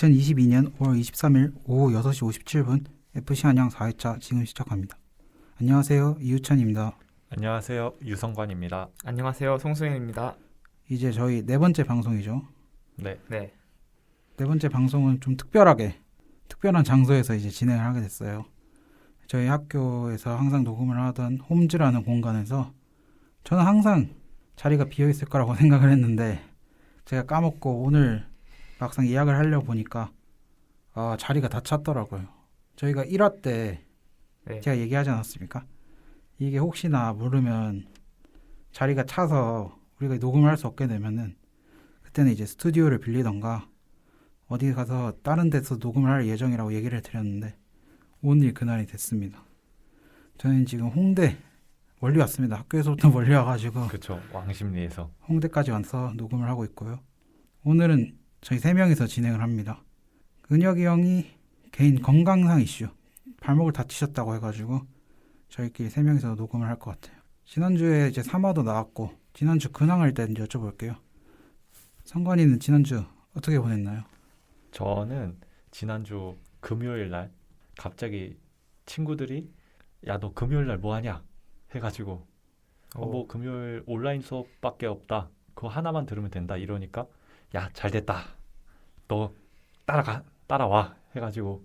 2022년 5월 23일 오후 6시 57분 FC 안양 4회차 지금 시작합니다. 안녕하세요. 이우찬입니다. 안녕하세요. 유성관입니다. 안녕하세요. 송수현입니다. 이제 저희 네 번째 방송이죠. 네. 네 번째 방송은 좀 특별한 장소에서 이제 진행을 하게 됐어요. 저희 학교에서 항상 녹음을 하던 홈즈라는 공간에서 저는 항상 자리가 비어있을 거라고 생각을 했는데 제가 까먹고 오늘 막상 예약을 하려고 보니까 자리가 다 찼더라고요. 저희가 1화 때 제가 얘기하지 않았습니까? 이게 혹시나 모르면 자리가 차서 우리가 녹음을 할 수 없게 되면은 그때는 이제 스튜디오를 빌리던가 어디 가서 다른 데서 녹음을 할 예정이라고 얘기를 드렸는데 오늘 그날이 됐습니다. 저는 지금 홍대 멀리 왔습니다. 학교에서부터 멀리 와가지고 그렇죠. 왕십리에서 홍대까지 와서 녹음을 하고 있고요. 오늘은 저희 3명이서 진행을 합니다. 은혁이 형이 개인 건강상 이슈 발목을 다치셨다고 해가지고 저희끼리 3명이서 녹음을 할 것 같아요. 지난주에 이제 3화도 나왔고 지난주 근황을 일단 여쭤볼게요. 성관이는 지난주 어떻게 보냈나요? 저는 지난주 금요일 날 갑자기 친구들이 야, 너 금요일 날 뭐 하냐? 해가지고 뭐 금요일 온라인 수업밖에 없다. 그거 하나만 들으면 된다. 이러니까 야, 잘 됐다. 너 따라와. 해가지고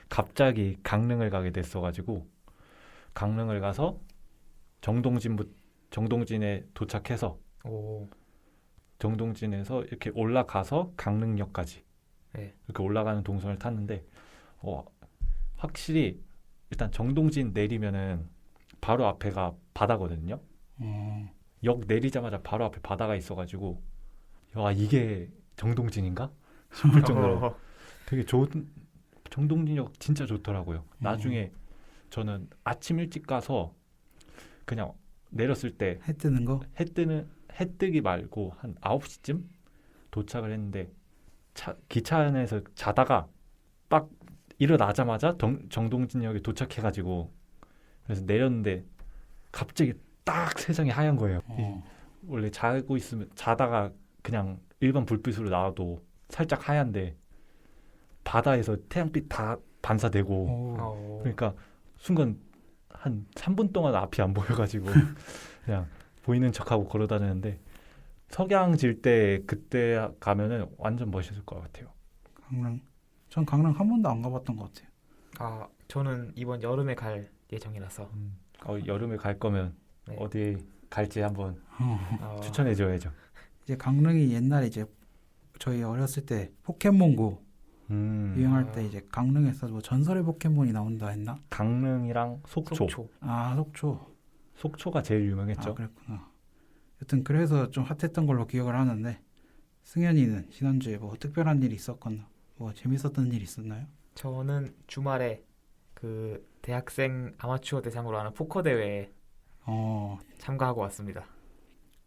갑자기 강릉을 가게 됐어가지고 강릉을 가서 정동진에 도착해서 정동진에서 이렇게 올라가서 강릉역까지 이렇게 올라가는 동선을 탔는데 확실히 일단 정동진 내리면은 바로 앞에가 바다거든요. 역 내리자마자 바로 앞에 바다가 있어가지고 와, 이게 정동진인가? 싶을 정도로 되게 좋은 정동진역 진짜 좋더라고요. 나중에 저는 아침 일찍 가서 그냥 내렸을 때 해 뜨는 거? 해 뜨기 말고 한 9시쯤 도착을 했는데 기차 안에서 자다가 딱 일어나자마자 정동진역에 도착해가지고 그래서 내렸는데 갑자기 딱 세상이 하얀 거예요. 원래 자고 있으면 자다가 그냥 일반 불빛으로 나와도 살짝 하얀데 바다에서 태양빛 다 반사되고 그러니까 순간 한 3분 동안 앞이 안 보여가지고 그냥 보이는 척하고 걸어다녔는데 석양 질 때 그때 가면은 완전 멋있을 것 같아요. 강릉? 전 강릉 한 번도 안 가봤던 것 같아요. 저는 이번 여름에 갈 예정이라서 여름에 갈 거면 어디 갈지 한번 추천해줘야죠. 이제 강릉이 옛날에 이제 저희 어렸을 때 포켓몬고 유행할 때 이제 강릉에서 뭐 전설의 포켓몬이 나온다 했나? 강릉이랑 속초. 속초가 제일 유명했죠. 그랬구나. 여튼 그래서 좀 핫했던 걸로 기억을 하는데 승현이는 지난주에 뭐 특별한 일이 있었거나 뭐 재밌었던 일 있었나요? 저는 주말에 그 대학생 아마추어 대상으로 하는 포커 대회에 참가하고 왔습니다.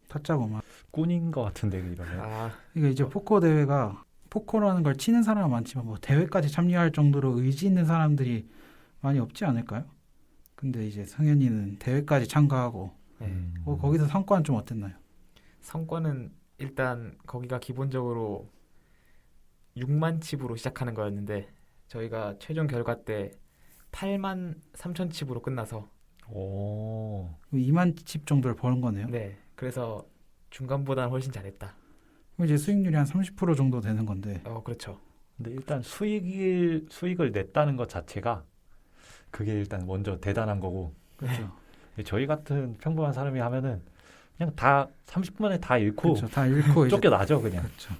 타짜고만 꾼인 것 같은데 이러면. 그러니까 이제 포커 대회가 포커라는 걸 치는 사람은 많지만 뭐 대회까지 참여할 정도로 의지 있는 사람들이 많이 없지 않을까요? 근데 이제 성현이는 대회까지 참가하고 거기서 성과는 좀 어땠나요? 성과는 일단 거기가 기본적으로 6만 칩으로 시작하는 거였는데 저희가 최종 결과 때 8만 3천 칩으로 끝나서 2만 칩 정도를 버는 거네요. 네, 그래서 중간보다는 훨씬 잘했다. 그럼 이제 수익률이 한 30% 정도 되는 건데. 그렇죠. 근데 일단 수익을 냈다는 것 자체가 그게 일단 먼저 대단한 거고. 그렇죠. 저희 같은 평범한 사람이 하면은 그냥 다 30분에 다 잃고, 그렇죠. 다 잃고 쫓겨나죠 그냥. 그렇죠.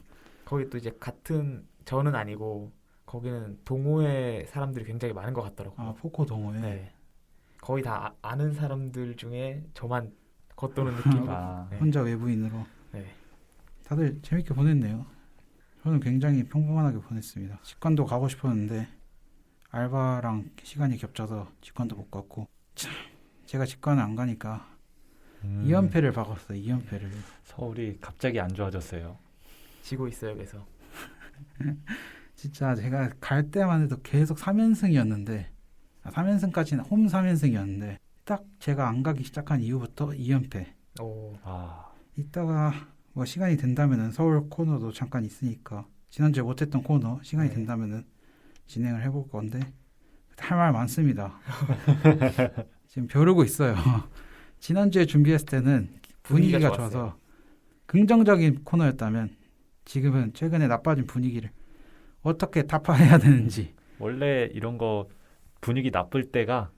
거기 또 이제 같은 저는 아니고 거기는 동호회 사람들이 굉장히 많은 것 같더라고요. 포커 동호회. 네. 거의 다 아는 사람들 중에 저만 겉도는 느낌. 혼자 외부인으로. 네. 다들 재밌게 보냈네요. 저는 굉장히 평범하게 보냈습니다. 직관도 가고 싶었는데 알바랑 시간이 겹쳐서 직관도 못 갔고 제가 직관을 안 가니까 2연패를 박았어요. 2연패를. 서울이 갑자기 안 좋아졌어요. 지고 있어요. 그래서 진짜 제가 갈 때만 해도 계속 3연승이었는데 3연승까지는 홈 3연승이었는데 딱 제가 안 가기 시작한 이후부터 2연패. 이따가 뭐 시간이 된다면은 서울 코너도 잠깐 있으니까 지난주에 못했던 코너 시간이 네. 된다면은 진행을 해볼 건데 할 말 많습니다. 지금 벼르고 있어요. 지난주에 준비했을 때는 분위기가 좋았어요. 좋아서 긍정적인 코너였다면 지금은 최근에 나빠진 분위기를 어떻게 타파해야 되는지 원래 이런 거 분위기 나쁠 때가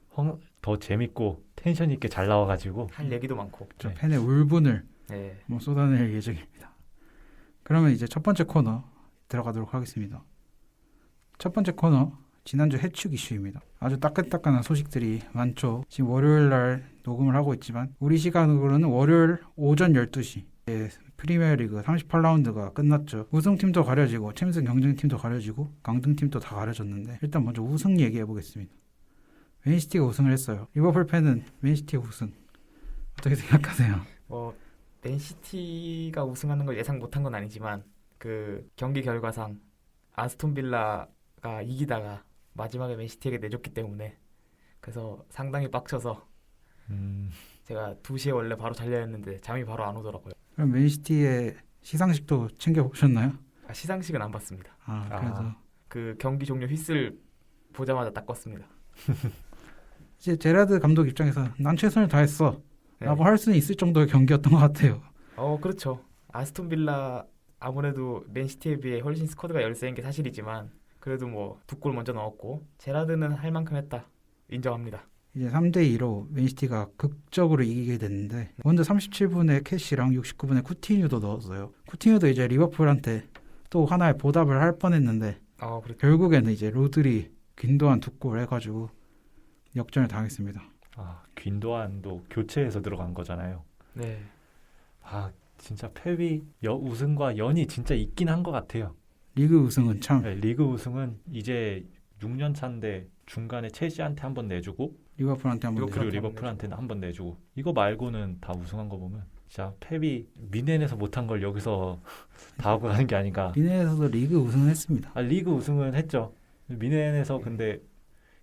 더 재밌고 텐션 있게 잘 나와가지고 할 얘기도 많고. 좀 네. 팬의 울분을 네. 뭐 쏟아낼 예정입니다. 그러면 이제 첫 번째 코너 들어가도록 하겠습니다. 첫 번째 코너 지난주 해축 이슈입니다. 아주 따끈따끈한 소식들이 많죠. 지금 월요일 날 녹음을 하고 있지만 우리 시간으로는 월요일 오전 12시 프리미어리그 38라운드가 끝났죠. 우승팀도 가려지고 챔스 경쟁팀도 가려지고 강등팀도 다 가려졌는데 일단 먼저 우승 얘기해 보겠습니다. 맨시티가 우승을 했어요. 리버풀 팬은 맨시티 우승 어떻게 생각하세요? 뭐 맨시티가 우승하는 걸 예상 못한 건 아니지만 그 경기 결과상 아스톤 빌라가 이기다가 마지막에 맨시티에게 내줬기 때문에 그래서 상당히 빡쳐서 제가 2시에 원래 바로 자려야 했는데 잠이 바로 안 오더라고요. 그럼 맨시티의 시상식도 챙겨보셨나요? 시상식은 안 봤습니다. 그래서 그 경기 종료 휘슬 보자마자 딱 껐습니다. 이제 제라드 감독 입장에서 난 최선을 다했어 네. 라고 할 수는 있을 정도의 경기였던 것 같아요. 그렇죠. 아스톤 빌라 아무래도 맨시티에 비해 훨씬 스쿼드가 열세인 게 사실이지만 그래도 뭐 2골 먼저 넣었고 제라드는 할 만큼 했다. 인정합니다. 이제 3대2로 맨시티가 극적으로 이기게 됐는데 먼저 37분에 캐시랑 69분에 쿠티뉴도 넣었어요. 쿠티뉴도 이제 리버풀한테 또 하나의 보답을 할 뻔했는데 그렇죠. 결국에는 이제 로드리 균도한 2골 해가지고 역전을 당했습니다. 균도안도 교체해서 들어간 거잖아요. 네. 진짜 패비 우승과 연이 진짜 있긴 한 것 같아요. 리그 우승은 참 네, 리그 우승은 이제 6년 차인데 중간에 첼시한테 한 번 내주고 리버풀한테 한번 그리고 리버풀한테 리버풀한테는 한 번 내주고 이거 말고는 다 우승한 거 보면 진짜 펩이 미넨에서 못한 걸 여기서 다 하고 가는 게 아닌가. 미네에서도 리그 우승을 했습니다. 리그 우승은 했죠. 미넨에서 근데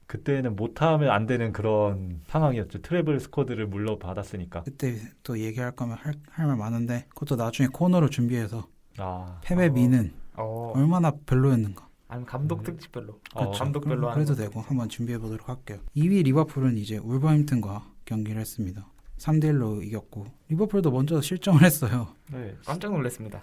그때는 못하면 안 되는 그런 상황이었죠. 트래블 스쿼드를 물려받았으니까. 그때 또 얘기할 거면 할 말 많은데 그것도 나중에 코너로 준비해서 펩의 어. 미는 어, 얼마나 별로였는가. 아니면 감독 특집별로. 그렇죠. 감독별로 하는 그래도 것도 되고 한번 준비해 보도록 할게요. 2위 리버풀은 이제 울버햄튼과 경기를 했습니다. 3대1로 이겼고 리버풀도 먼저 실점을 했어요. 네. 깜짝 놀랐습니다.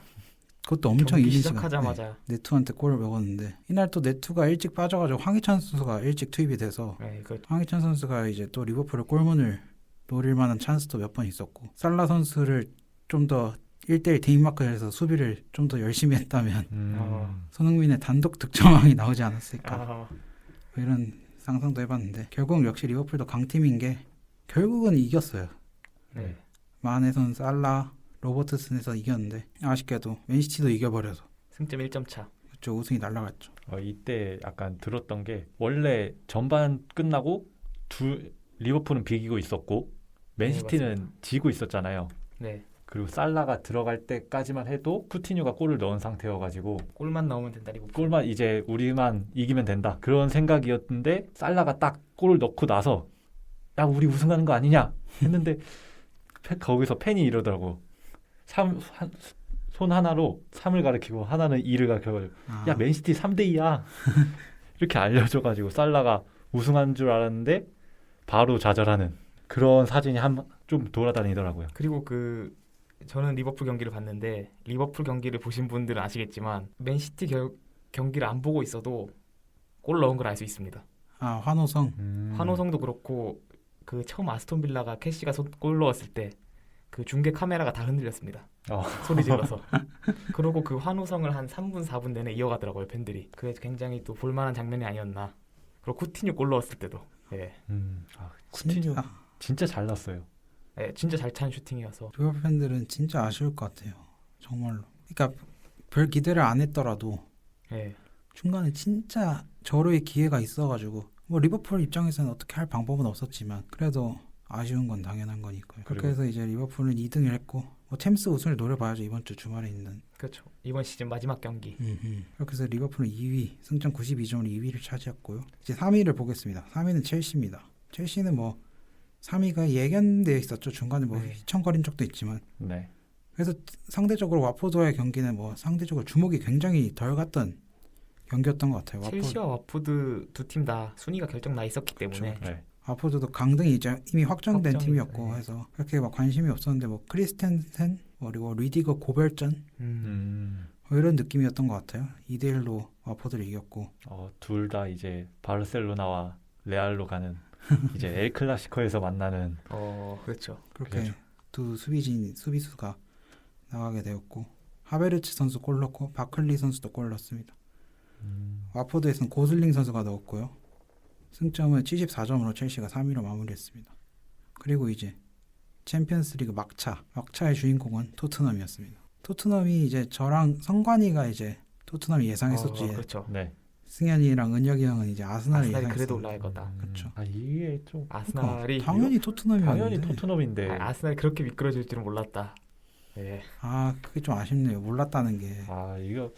그것도 엄청 경기 이른 시작하자마자 네투한테 골을 먹었는데 이날 또 네투가 일찍 빠져가지고 황희찬 선수가 일찍 투입이 돼서 황희찬 선수가 이제 또 리버풀의 골문을 노릴 만한 찬스도 몇 번 있었고 살라 선수를 좀 더 1대1 데인마크에서 수비를 좀 더 열심히 했다면 손흥민의 단독 득점왕이 나오지 않았을까 뭐 이런 상상도 해봤는데 결국 역시 리버풀도 강팀인 게 결국은 이겼어요. 네. 마네선 살라 로버트슨에서 이겼는데 아쉽게도 맨시티도 이겨버려서 승점 1점 차. 그쪽 우승이 날아갔죠. 이때 약간 들었던 게 원래 전반 끝나고 리버풀은 비기고 있었고 맨시티는 맞습니다. 지고 있었잖아요. 네. 그리고 살라가 들어갈 때까지만 해도 쿠티뉴가 골을 넣은 상태여가지고 골만 넣으면 된다 리버풀. 골만 이제 우리만 이기면 된다 그런 생각이었는데 살라가 딱 골을 넣고 나서 야 우리 우승하는 거 아니냐 했는데 거기서 팬이 이러더라고. 손 하나로 3을 가리키고 하나는 2를 가리켜가지고 야 맨시티 3대2야 이렇게 알려줘가지고 살라가 우승한 줄 알았는데 바로 좌절하는 그런 사진이 좀 돌아다니더라고요. 그리고 저는 리버풀 경기를 봤는데 리버풀 경기를 보신 분들은 아시겠지만 맨시티 경기를 안 보고 있어도 골 넣은 걸 알 수 있습니다. 환호성. 환호성도 그렇고 처음 아스톤 빌라가 캐시가 골 넣었을 때 그 중계 카메라가 다 흔들렸습니다. 소리 질러서. 그리고 그 환호성을 한 3분 4분 내내 이어가더라고요 팬들이. 그게 굉장히 또 볼만한 장면이 아니었나. 그리고 쿠티뉴 골 넣었을 때도. 네. 쿠티뉴 진짜 잘 났어요. 네, 진짜 잘 찬 슈팅이어서. 리버풀 팬들은 진짜 아쉬울 것 같아요. 정말로. 그러니까 별 기대를 안 했더라도 네. 중간에 진짜 절호의 기회가 있어가지고 뭐 리버풀 입장에서는 어떻게 할 방법은 없었지만 그래도 아쉬운 건 당연한 거니까요. 그렇게 해서 이제 리버풀은 2등을 했고 뭐 챔스 우승을 노려봐야죠. 이번 주 주말에 있는. 그렇죠. 이번 시즌 마지막 경기. 그렇게 해서 리버풀은 2위, 승점 92점으로 2위를 차지했고요. 이제 3위를 보겠습니다. 3위는 첼시입니다. 첼시는 뭐 3위가 예견되어 있었죠. 중간에 뭐 휘청거린 적도 있지만 네. 그래서 상대적으로 와포드와의 경기는 뭐 상대적으로 주목이 굉장히 덜 갔던 경기였던 것 같아요. 첼시와 와포드 두 팀 다 순위가 결정 나 있었기 때문에 네. 와포드도 강등이 이제 이미 확정된 확정이, 팀이었고 네. 해서 그렇게 막 관심이 없었는데 뭐 크리스텐센 그리고 리디거 고별전 뭐 이런 느낌이었던 것 같아요. 2대1로 와포드를 이겼고 둘 다 이제 바르셀로나와 레알로 가는 이제 엘 클라시코에서 만나는 그렇죠. 그렇게 그렇죠. 두 수비수가 나가게 되었고 하베르츠 선수 골 넣고 바클리 선수도 골 넣었습니다. 와포드에서는 고슬링 선수가 넣었고요. 승점은 74점으로 첼시가 3위로 마무리했습니다. 그리고 이제 챔피언스리그 막차의 주인공은 토트넘이었습니다. 토트넘이 이제 저랑 성관이가 이제 토트넘이 예상했었지. 그렇죠. 네. 승현이랑 은혁이 형은 이제 아스날을 아스날이 예상했어요. 그래도 올라갈 거다. 그렇죠. 이게 좀 아스날이 당연히 토트넘이었는데 당연히 토트넘인데 아스날이 그렇게 미끄러질 줄은 몰랐다. 예. 그게 좀 아쉽네요. 몰랐다는 게. 이거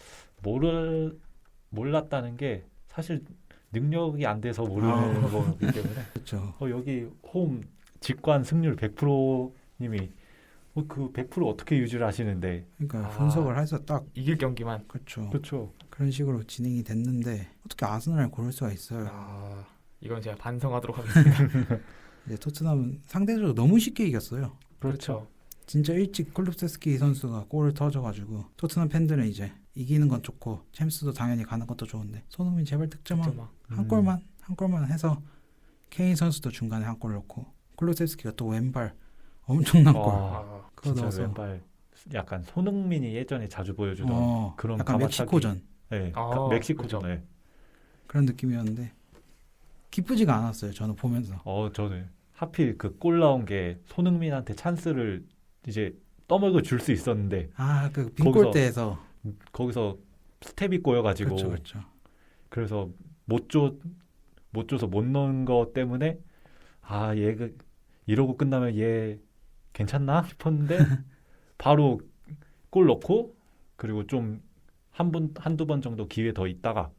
몰랐다는 게 사실 능력이 안 돼서 모르는 거기 때문에 그렇죠. 여기 홈 직관 승률 100%님이 그 100% 어떻게 유지를 하시는데 그러니까 분석을 해서 딱 이길 경기만. 그렇죠. 그렇죠. 그런 식으로 진행이 됐는데 어떻게 아스날을 고를 수가 있어요. 이건 제가 반성하도록 하겠습니다. 이제 토트넘은 상대적으로 너무 쉽게 이겼어요. 그렇죠. 진짜 일찍 쿨루세스키 선수가 골을 터져가지고 토트넘 팬들은 이제 이기는 건 좋고 챔스도 당연히 가는 것도 좋은데 손흥민 제발 득점왕 한 골만 해서 케인 선수도 중간에 한 골 넣고 쿨루세스키가 또 왼발 엄청난 골 그거 진짜 넣어서 왼발 약간 손흥민이 예전에 자주 보여주던 그런 약간 가마차기. 멕시코전 네, 멕시코전. 그렇죠. 네. 그런 느낌이었는데 기쁘지가 않았어요. 저는 보면서. 저는 하필 그 골 나온 게 손흥민한테 찬스를 이제 떠먹여 줄 수 있었는데 그 빈골대에서 거기서 스텝이 꼬여가지고 그렇죠. 그래서 못 줘서 못 넣은 거 때문에 얘가 이러고 끝나면 얘 괜찮나 싶었는데 바로 골 넣고 그리고 좀 한두 번 정도 기회 더 있다가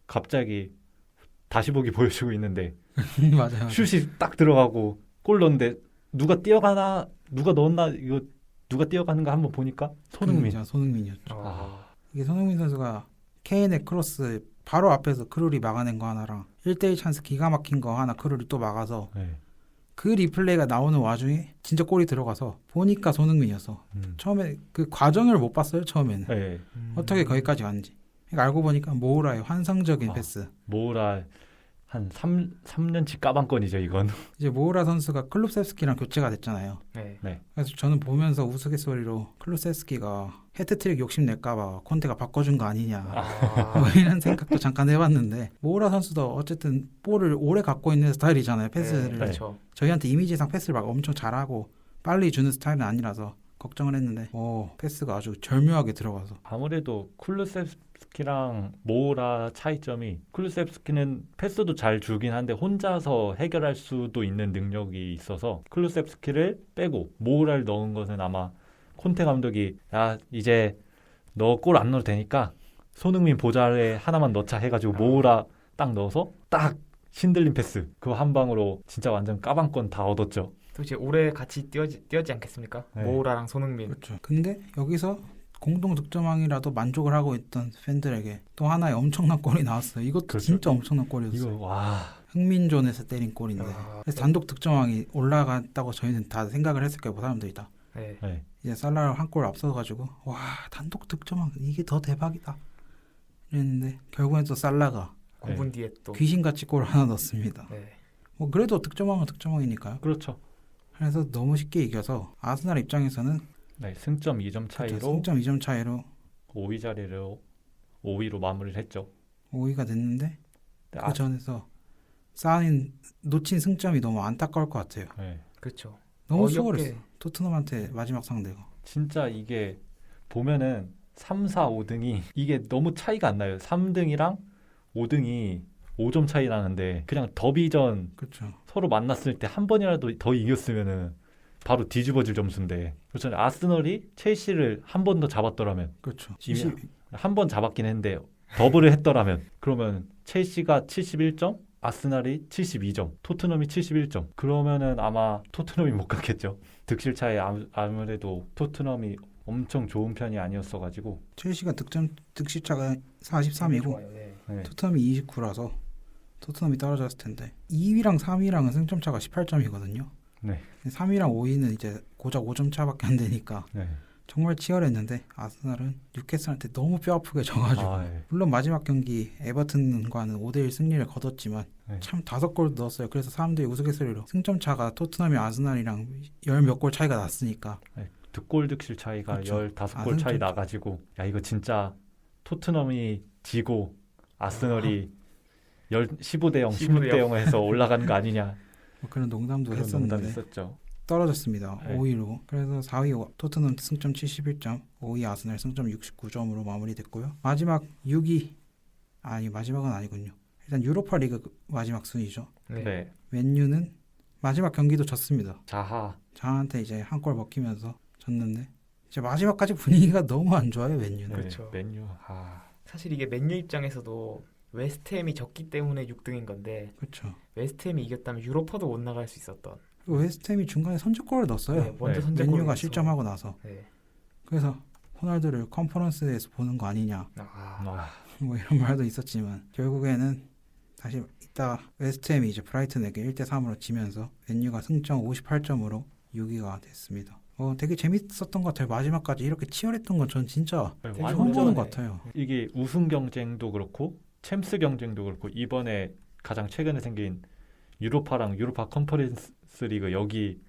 갑자기 다시 보기 보여주고 있는데 맞아요. 슛이 딱 들어가고 골 넣었는데 누가 뛰어가나 누가 넣었나 이거 누가 뛰어가는가 한번 보니까 손흥민이었죠. 이게 손흥민 선수가 케인의 크로스 바로 앞에서 크룰이 막아낸 거 하나랑 1대1 찬스 기가 막힌 거 하나 크룰이 또 막아서 네. 그 리플레이가 나오는 와중에 진짜 골이 들어가서 보니까 손흥민이었어. 처음에 그 과정을 못 봤어요. 처음에는 네. 어떻게 거기까지 갔는지. 그러니까 알고 보니까 모우라의 환상적인 패스. 모우라 한 3년치 까방권이죠 이건. 이제 모우라 선수가 클룹세스키랑 교체가 됐잖아요. 네. 그래서 저는 보면서 우스갯소리로 클룹세스키가 헤트트릭 욕심낼까봐 콘테가 바꿔준 거 아니냐 뭐 이런 생각도 잠깐 해봤는데 모우라 선수도 어쨌든 볼을 오래 갖고 있는 스타일이잖아요. 패스를. 네, 그렇죠. 저희한테 이미지상 패스를 막 엄청 잘하고 빨리 주는 스타일은 아니라서 걱정을 했는데 패스가 아주 절묘하게 들어가서 아무래도 쿨루세프스키랑 모우라 차이점이 쿨루세프스키는 패스도 잘 주긴 한데 혼자서 해결할 수도 있는 능력이 있어서 쿨루세프스키를 빼고 모우라를 넣은 것은 아마 콘테 감독이 이제 너 골 안 넣어도 되니까 손흥민 보좌에 하나만 넣자 해가지고 모우라 딱 넣어서 딱 신들린 패스 그거 한 방으로 진짜 완전 까방권 다 얻었죠. 또 이제 올해 같이 뛰었지 않겠습니까? 네. 모우라랑 손흥민. 그렇죠. 근데 여기서 공동 득점왕이라도 만족을 하고 있던 팬들에게 또 하나의 엄청난 골이 나왔어요. 이것도 그렇죠. 진짜 엄청난 골이었어요. 이거 흥민존에서 때린 골인데 그래서 단독 득점왕이 올라갔다고 저희는 다 생각을 했을 거예요. 사람들이 다. 네. 이제 살라를 한 골 앞서가지고 단독 득점왕 이게 더 대박이다 이랬는데 결국엔 또 살라가 9분 뒤에 또 귀신같이 골 하나 넣었습니다. 네. 뭐 그래도 득점왕은 득점왕이니까요. 그렇죠. 그래서 너무 쉽게 이겨서 아스날 입장에서는 네, 승점 2점 차이로 승점 2점 차이로 5위 자리로 5위로 마무리를 했죠. 5위가 됐는데 네, 그 전에서 놓친 승점이 너무 안타까울 것 같아요. 네. 그렇죠. 너무 어이없게. 수월했어. 토트넘한테 마지막 상대가. 진짜 이게 보면은 3, 4, 5등이 이게 너무 차이가 안 나요. 3등이랑 5등이 5점 차이 나는데 그냥 더비전 그렇죠. 서로 만났을 때 한 번이라도 더 이겼으면은 바로 뒤집어질 점수인데 그렇잖아요. 아스널이 첼시를 한 번 더 잡았더라면 그렇죠. 한 번 잡았긴 했는데 더블을 했더라면 그러면 첼시가 71점, 아스날이 72점, 토트넘이 71점. 그러면은 아마 토트넘이 못 갔겠죠. 득실 차에 아무래도 토트넘이 엄청 좋은 편이 아니었어가지고. 첼시가 득실차가 43이고 좋아요. 네. 네. 토트넘이 29라서 토트넘이 떨어졌을 텐데 2위랑 3위랑은 승점차가 18점이거든요. 네. 3위랑 5위는 이제 고작 5점 차밖에 안 되니까 네. 정말 치열했는데 아스날은 뉴캐슬한테 너무 뼈아프게 져가지고 아, 네. 물론 마지막 경기 에버튼과는 5대1 승리를 거뒀지만 네. 참 5골 넣었어요. 그래서 사람들이 우스갯소리로 승점차가 토트넘이 아스날이랑 열 몇 골 차이가 났으니까 득골 득실 차이가 그렇죠. 15골 차이 승점- 나가지고 야 이거 진짜 토트넘이 지고 아스널이 15대 0, 16대 0 해서 올라가는 거 아니냐 뭐 그런 농담도 그런 농담이 했었는데 있었죠. 떨어졌습니다. 네. 5위로. 그래서 4위 토트넘 승점 71점, 5위 아스날 승점 69점으로 마무리됐고요. 마지막 6위 마지막은 아니군요. 일단 유로파 리그 마지막 순위죠. 네. 네. 맨유는 마지막 경기도 졌습니다. 자하. 저한테 이제 한 골 먹히면서 졌는데 이제 마지막까지 분위기가 너무 안 좋아요. 맨유는. 네. 그렇죠. 맨유. 사실 이게 맨유 입장에서도 웨스트햄이 졌기 때문에 6등인 건데 그렇죠. 웨스트햄이 이겼다면 유로파도 못 나갈 수 있었던. 그리고 웨스트햄이 중간에 선제골을 넣었어요. 네, 먼저 네. 선제골을 맨유가 넣어서. 실점하고 나서. 네. 그래서 호날두를 컨퍼런스에서 보는 거 아니냐. 뭐 이런 말도 있었지만 결국에는 다시 이따 웨스트햄이 이제 브라이튼에게 1대3으로 지면서 맨유가 승점 58점으로 6위가 됐습니다. 되게 재밌었던 것 같아요. 마지막까지 이렇게 치열했던 건 전 진짜 네, 처음 완전 보는 것 같아요. 이게 우승 경쟁도 그렇고 챔스 경쟁도 그렇고 이번에 가장 최근에 생긴 유로파랑 유로파 컨퍼런스 리그 여기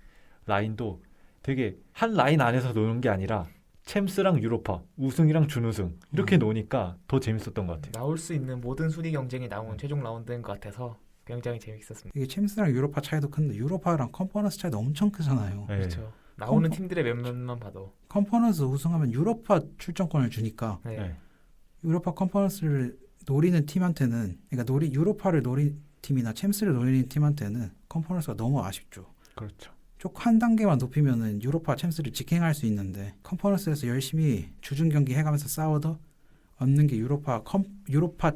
라인도 되게 한 라인 안에서 노는 게 아니라 챔스랑 유로파, 우승이랑 준우승 이렇게 노니까 더 재밌었던 것 같아요. 나올 수 있는 모든 순위 경쟁이 나온 최종 라운드인 것 같아서 굉장히 재밌었습니다. 이게 챔스랑 유로파 차이도 큰데 유로파랑 컨퍼런스 차이도 엄청 크잖아요. 네. 그렇죠. 나오는 팀들의 몇몇만 봐도. 컨퍼런스 우승하면 유로파 출전권을 주니까 네. 네. 유로파 컨퍼런스를 노리는 팀한테는 그러니까 유로파를 노린 팀이나 챔스를 노리는 팀한테는 컨퍼런스가 너무 아쉽죠. 그렇죠. 쭉 한 단계만 높이면은 유로파 챔스를 직행할 수 있는데 컨퍼런스에서 열심히 주중 경기 해가면서 싸워도 얻는 게 유로파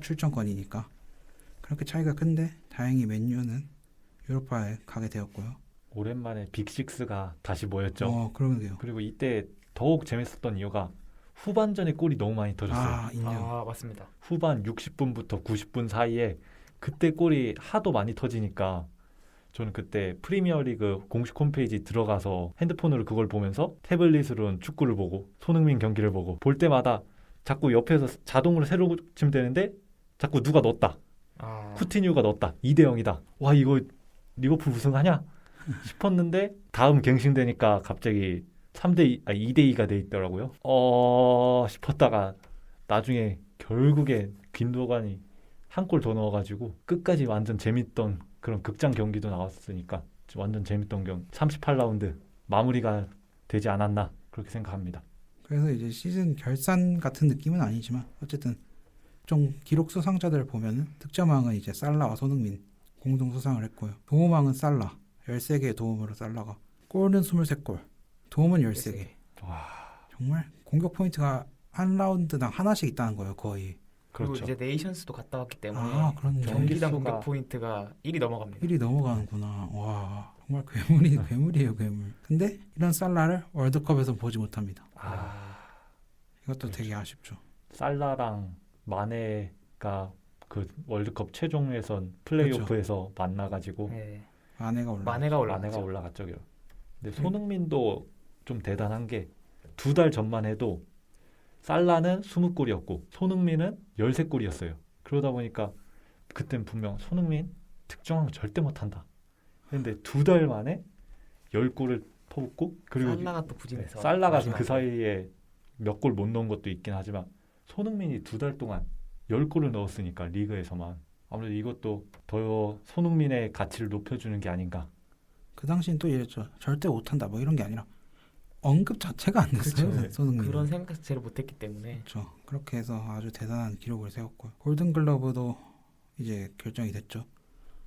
출전권이니까 그렇게 차이가 큰데 다행히 맨유는 유로파에 가게 되었고요. 오랜만에 빅식스가 다시 모였죠. 그러게요. 그리고 이때 더욱 재밌었던 이유가 후반전에 골이 너무 많이 터졌어요. 인정. 맞습니다. 후반 60분부터 90분 사이에 그때 골이 하도 많이 터지니까 저는 그때 프리미어리그 공식 홈페이지 들어가서 핸드폰으로 그걸 보면서 태블릿으로는 축구를 보고 손흥민 경기를 보고 볼 때마다 자꾸 옆에서 자동으로 새로 치면 되는데 자꾸 누가 넣었다. 쿠티뉴가 넣었다. 2대 0이다. 와 이거 리버풀 우승하냐? 싶었는데 다음 갱신되니까 갑자기 2대 2가 돼 있더라고요. 싶었다가 나중에 결국에 균도간이 한 골 더 넣어가지고 끝까지 완전 재밌던 그런 극장 경기도 나왔으니까 완전 재밌던 경기 38라운드 마무리가 되지 않았나 그렇게 생각합니다. 그래서 이제 시즌 결산 같은 느낌은 아니지만 어쨌든 좀 기록 수상자들을 보면은 득점왕은 이제 살라와 손흥민 공동 수상을 했고요. 도움왕은 살라 13개의 도움으로 살라가 골은 23골 도움은 13개. 와. 정말 공격 포인트가 한 라운드당 하나씩 있다는 거예요. 거의. 그리고 그렇죠. 이제 네이션스도 갔다 왔기 때문에 그렇네. 경기당 경기수가- 공격 포인트가 1이 넘어갑니다. 1이 넘어가는구나. 와 정말 괴물이에요 괴물. 근데 이런 살라를 월드컵에서 보지 못합니다. 이것도 그렇죠. 되게 아쉽죠. 살라랑 마네가 그 월드컵 최종 예선 플레이오프에서 만나가지고 네. 마네가 올라. 마네가 올라갔죠. 마네가 올라갔죠. 근데 손흥민도 좀 대단한 게 2달 전만 해도 살라는 20골이었고 손흥민은 13골이었어요. 그러다 보니까 그땐 분명 손흥민 특정한 거 절대 못한다. 근데 2달 만에 10골을 퍼붓고 그리고 살라가 또 부진해서 살라가 마지막에. 그 사이에 몇 골 못 넣은 것도 있긴 하지만 손흥민이 2달 동안 10골을 넣었으니까 리그에서만 아무래도 이것도 더 손흥민의 가치를 높여주는 게 아닌가. 그 당시엔 또 이랬죠. 절대 못한다 뭐 이런 게 아니라 언급 자체가 안 됐어요. 그렇죠. 손흥민. 그런 생각 자체를 못했기 때문에 그렇죠. 그렇게 해서 아주 대단한 기록을 세웠고요. 골든글러브도 이제 결정이 됐죠.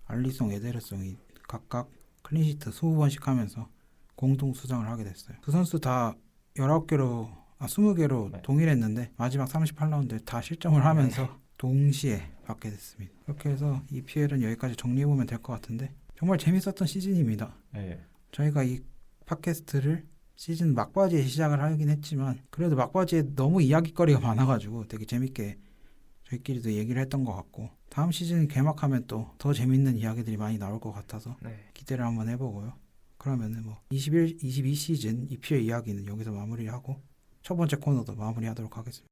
알리송, 에데르송이 각각 클린시트 20번씩 하면서 공동 수상을 하게 됐어요. 두 선수 다 20개로 20개로 네. 동일했는데 마지막 38라운드에 다 실점을 하면서 동시에 받게 됐습니다. 그렇게 해서 EPL은 여기까지 정리해보면 될 것 같은데 정말 재밌었던 시즌입니다. 예. 저희가 이 팟캐스트를 시즌 막바지에 시작을 하긴 했지만 그래도 막바지에 너무 이야기거리가 많아가지고 되게 재밌게 저희끼리도 얘기를 했던 것 같고 다음 시즌 개막하면 또 더 재밌는 이야기들이 많이 나올 것 같아서 네. 기대를 한번 해보고요. 그러면은 뭐 22 시즌 EPL 이야기는 여기서 마무리하고 첫 번째 코너도 마무리하도록 하겠습니다.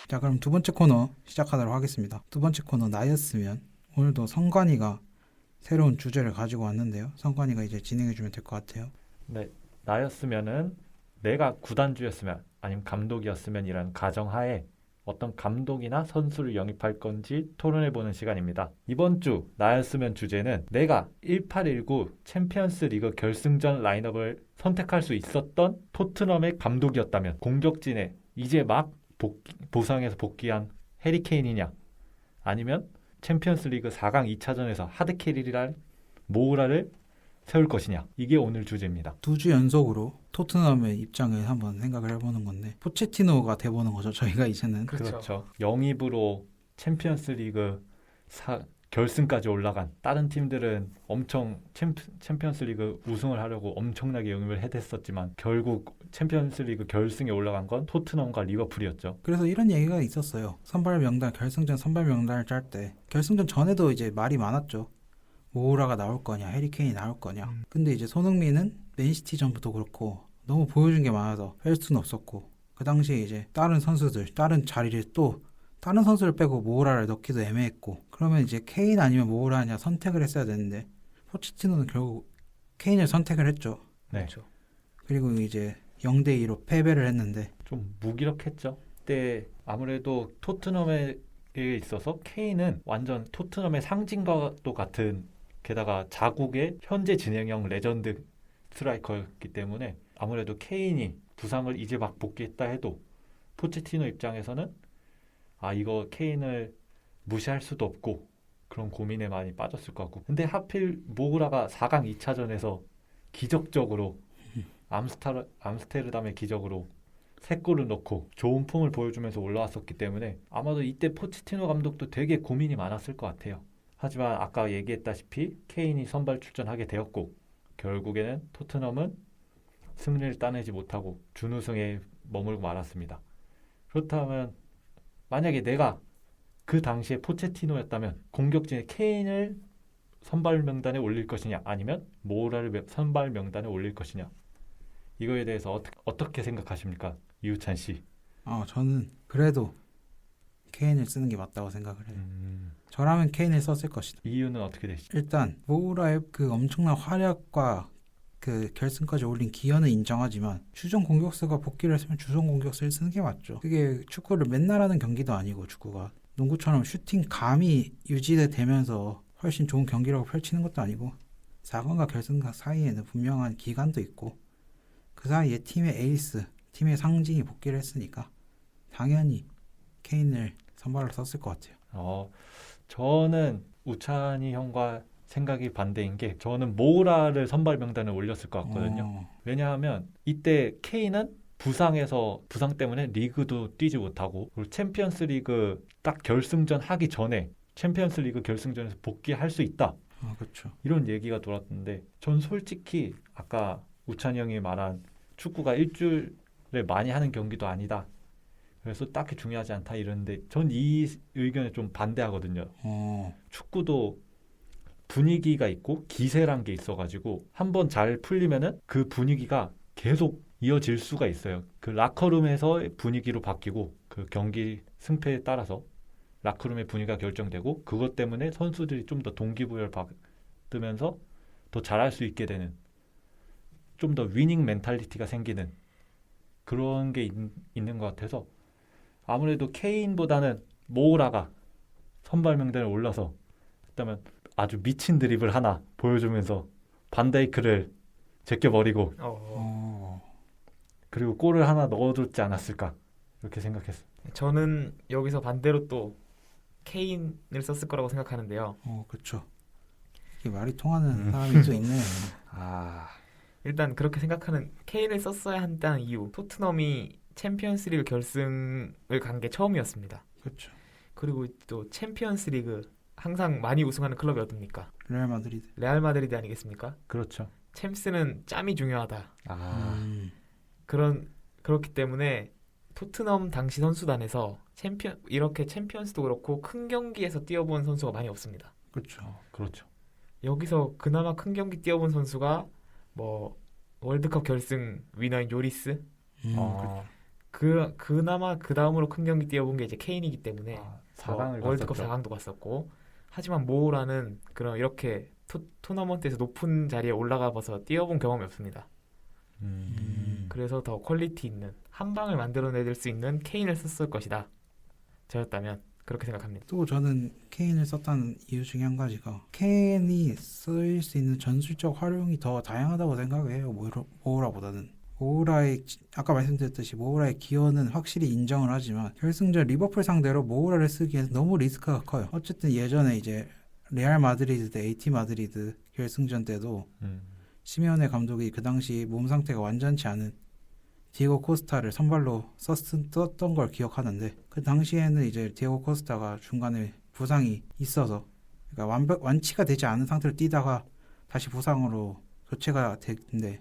자, 그럼 두 번째 코너 시작하도록 하겠습니다. 두 번째 코너 나였으면 오늘도 성관이가 새로운 주제를 가지고 왔는데요. 성관이가 이제 진행해주면 될 것 같아요. 네, 나였으면은 내가 구단주였으면 아니면 감독이었으면이라는 가정하에 어떤 감독이나 선수를 영입할 건지 토론해보는 시간입니다. 이번 주 나였으면 주제는 내가 1819 챔피언스 리그 결승전 라인업을 선택할 수 있었던 토트넘의 감독이었다면 공격진에 이제 막 부상에서 복귀한 해리 케인이냐 아니면 챔피언스 리그 4강 2차전에서 하드캐리랑 모우라를 세울 것이냐 이게 오늘 주제입니다. 두 주 연속으로 토트넘의 입장을 한번 생각을 해보는 건데 포체티노가 돼보는 거죠. 저희가 이제는 그렇죠. 영입으로 챔피언스 리그 결승까지 올라간 다른 팀들은 엄청 챔피언스 리그 우승을 하려고 엄청나게 영입을 해댔었지만 결국 챔피언스 리그 결승에 올라간 건 토트넘과 리버풀이었죠. 그래서 이런 얘기가 있었어요. 선발 명단 결승전 선발 명단을 짤 때 결승전 전에도 이제 말이 많았죠. 모우라가 나올 거냐 해리 케인이 나올 거냐. 근데 이제 손흥민은 맨시티 전부터 그렇고 너무 보여준 게 많아서 뺄 수는 없었고 그 당시에 이제 다른 선수들 다른 자리를 또 다른 선수를 빼고 모우라를 넣기도 애매했고 그러면 이제 케인 아니면 모우라냐 선택을 했어야 되는데 포체티노는 결국 케인을 선택을 했죠. 네. 그렇죠. 그리고 이제 0대2로 패배를 했는데 좀 무기력했죠. 그때 아무래도 토트넘에 있어서 케인은 완전 토트넘의 상징과도 같은 게다가 자국의 현재 진행형 레전드 스트라이커였기 때문에 아무래도 케인이 부상을 이제 막 복귀했다 해도 포체티노 입장에서는 아 이거 케인을 무시할 수도 없고 그런 고민에 많이 빠졌을 것 같고 근데 하필 모우라가 4강 2차전에서 기적적으로 암스테르담의 기적으로 3골을 넣고 좋은 폼을 보여주면서 올라왔었기 때문에 아마도 이때 포체티노 감독도 되게 고민이 많았을 것 같아요. 하지만 아까 얘기했다시피 케인이 선발 출전하게 되었고 결국에는 토트넘은 승리를 따내지 못하고 준우승에 머물고 말았습니다. 그렇다면 만약에 내가 그 당시에 포체티노였다면 공격진에 케인을 선발 명단에 올릴 것이냐 아니면 모우라를 선발 명단에 올릴 것이냐 이거에 대해서 어떻게 생각하십니까? 이우찬 씨. 저는 그래도 케인을 쓰는 게 맞다고 생각을 해요. 저라면 케인을 썼을 것이다. 이유는 어떻게 되시죠? 일단 모우라의 그 엄청난 활약과 그 결승까지 올린 기여는 인정하지만 주전 공격수가 복귀를 했으면 주전 공격수를 쓰는 게 맞죠. 그게 축구를 맨날 하는 경기도 아니고 축구가 농구처럼 슈팅 감이 유지되면서 훨씬 좋은 경기라고 펼치는 것도 아니고 4강과 결승과 사이에는 분명한 기간도 있고 그 사이에 팀의 에이스, 팀의 상징이 복귀를 했으니까 당연히 케인을 선발로 썼을 것 같아요. 저는 우찬이 형과 생각이 반대인 게 저는 모우라를 선발 명단에 올렸을 것 같거든요. 왜냐하면 이때 케인은 부상 때문에 리그도 뛰지 못하고 그리고 챔피언스 리그 딱 결승전 하기 전에 챔피언스 리그 결승전에서 복귀할 수 있다. 그렇죠. 이런 얘기가 돌았는데 전 솔직히 아까 우찬이 형이 말한 축구가 일주일에 많이 하는 경기도 아니다. 그래서 딱히 중요하지 않다 이러는데 전 이 의견에 좀 반대하거든요. 축구도 분위기가 있고 기세란 게 있어가지고 한번 잘 풀리면은 그 분위기가 계속 이어질 수가 있어요. 그 라커룸에서 분위기로 바뀌고 그 경기 승패에 따라서 라커룸의 분위기가 결정되고 그것 때문에 선수들이 좀 더 동기부여를 받으면서 더 잘할 수 있게 되는 좀 더 위닝 멘탈리티가 생기는 그런 게 있는 것 같아서 아무래도 케인보다는 모우라가 선발 명단에 올라서 그다음에 아주 미친 드리블 하나 보여주면서 반다이크를 제껴버리고 그리고 골을 하나 넣어줬지 않았을까 이렇게 생각했어요. 저는 여기서 반대로 또 케인을 썼을 거라고 생각하는데요. 그렇죠. 이게 말이 통하는 사람이 또 있네. 일단 그렇게 생각하는 케인을 썼어야 한다는 이유. 토트넘이 챔피언스리그 결승을 간 게 처음이었습니다. 그렇죠. 그리고 또 챔피언스리그 항상 많이 우승하는 클럽이 어딥니까? 레알 마드리드. 레알 마드리드 아니겠습니까? 그렇죠. 챔스는 짬이 중요하다. 아, 그렇기 때문에 토트넘 당시 선수단에서 이렇게 챔피언스도 그렇고 큰 경기에서 뛰어본 선수가 많이 없습니다. 그렇죠. 그렇죠. 여기서 그나마 큰 경기 뛰어본 선수가 뭐 월드컵 결승 위너인 요리스, 아, 그나마 그 다음으로 큰 경기 뛰어본 게 이제 케인이기 때문에 4강을 월드컵 갔었죠. 4강도 갔었고, 하지만 모우라는 그런 이렇게 토너먼트에서 높은 자리에 올라가 봐서 뛰어본 경험이 없습니다. 그래서 더 퀄리티 있는 한 방을 만들어낼 수 있는 케인을 썼을 것이다. 저였다면 그렇게 생각합니다. 또 저는 케인을 썼다는 이유 중에 한 가지가 케인이 쓰일 수 있는 전술적 활용이 더 다양하다고 생각해요. 모우라보다는. 모우라의 아까 말씀드렸듯이 모우라의 기여는 확실히 인정을 하지만 결승전 리버풀 상대로 모우라를 쓰기에는 너무 리스크가 커요. 어쨌든 예전에 이제 레알 마드리드 대 AT 마드리드 결승전 때도 시메오네 감독이 그 당시 몸 상태가 완전치 않은 디에고 코스타를 선발로 썼던 걸 기억하는데, 그 당시에는 이제 디에고 코스타가 중간에 부상이 있어서 그러니까 완치가 되지 않은 상태로 뛰다가 다시 부상으로 교체가 됐는데,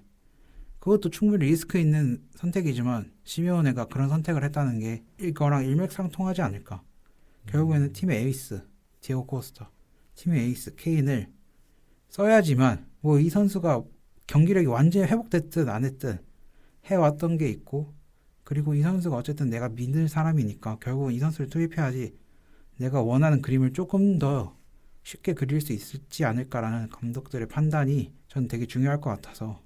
그것도 충분히 리스크 있는 선택이지만 시메오네가 그런 선택을 했다는 게 이거랑 일맥상통하지 않을까. 결국에는 팀의 에이스 디에고 코스타, 팀의 에이스 케인을 써야지만 뭐 이 선수가 경기력이 완전히 회복됐든 안 했든 해왔던 게 있고, 그리고 이 선수가 어쨌든 내가 믿을 사람이니까 결국은 이 선수를 투입해야지 내가 원하는 그림을 조금 더 쉽게 그릴 수 있지 않을까라는 감독들의 판단이 전 되게 중요할 것 같아서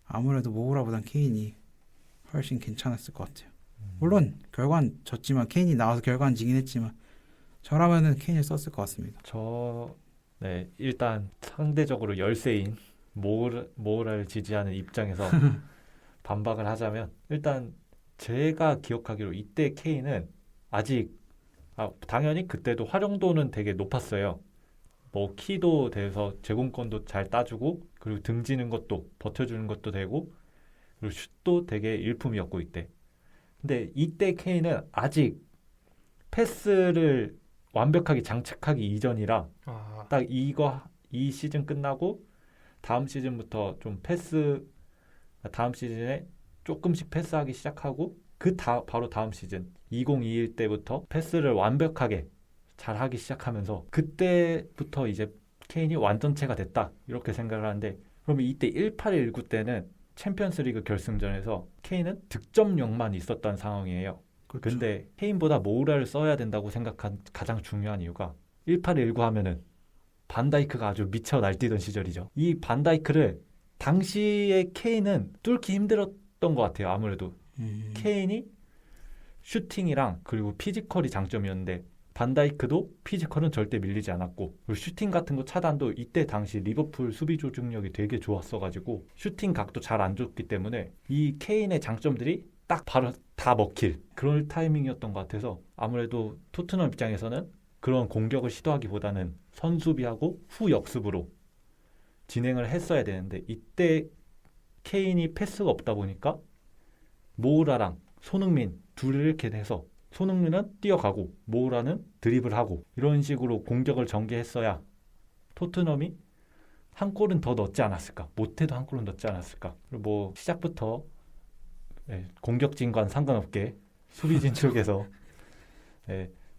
아무래도 모우라보단 케인이 훨씬 괜찮았을 것 같아요. 물론 결과는 졌지만, 케인이 나와서 결과는 지긴 했지만 저라면은 케인을 썼을 것 같습니다. 네, 일단 상대적으로 열세인 모우라를 지지하는 입장에서 반박을 하자면, 일단 제가 기억하기로 이때 케인은 아직 당연히 그때도 활용도는 되게 높았어요. 뭐 키도 돼서 제공권도 잘 따주고, 그리고 등지는 것도 버텨주는 것도 되고, 그리고 슛도 되게 일품이었고 이때. 근데 이때 케인은 아직 패스를 완벽하게 장착하기 이전이라, 딱 이 시즌 끝나고 다음 시즌부터 좀 다음 시즌에 조금씩 패스하기 시작하고, 바로 다음 시즌 2021 때부터 패스를 완벽하게 잘 하기 시작하면서, 그때부터 이제 케인이 완전체가 됐다 이렇게 생각을 하는데, 그러면 이때 18-19 때는 챔피언스리그 결승전에서 케인은 득점력만 있었던 상황이에요. 그렇죠. 근데 케인보다 모우라를 써야 된다고 생각한 가장 중요한 이유가 18-19 하면은 반다이크가 아주 미쳐 날뛰던 시절이죠. 이 반다이크를 당시에 케인은 뚫기 힘들었던 것 같아요. 아무래도 케인이 슈팅이랑 그리고 피지컬이 장점이었는데, 반다이크도 피지컬은 절대 밀리지 않았고, 그리고 슈팅 같은 거 차단도 이때 당시 리버풀 수비 조직력이 되게 좋았어가지고 슈팅 각도 잘 안 줬기 때문에 이 케인의 장점들이 딱 바로 다 먹힐 그런 타이밍이었던 것 같아서, 아무래도 토트넘 입장에서는 그런 공격을 시도하기보다는 선수비하고 후역습으로 진행을 했어야 되는데, 이때 케인이 패스가 없다 보니까 모우라랑 손흥민 둘이 이렇게 돼서 손흥민은 뛰어가고 모우라는 드리블하고, 이런 식으로 공격을 전개했어야 토트넘이 한 골은 더 넣지 않았을까, 못해도 한 골은 넣지 않았을까. 그리고 뭐 시작부터 공격진과는 상관없게 수비진 쪽에서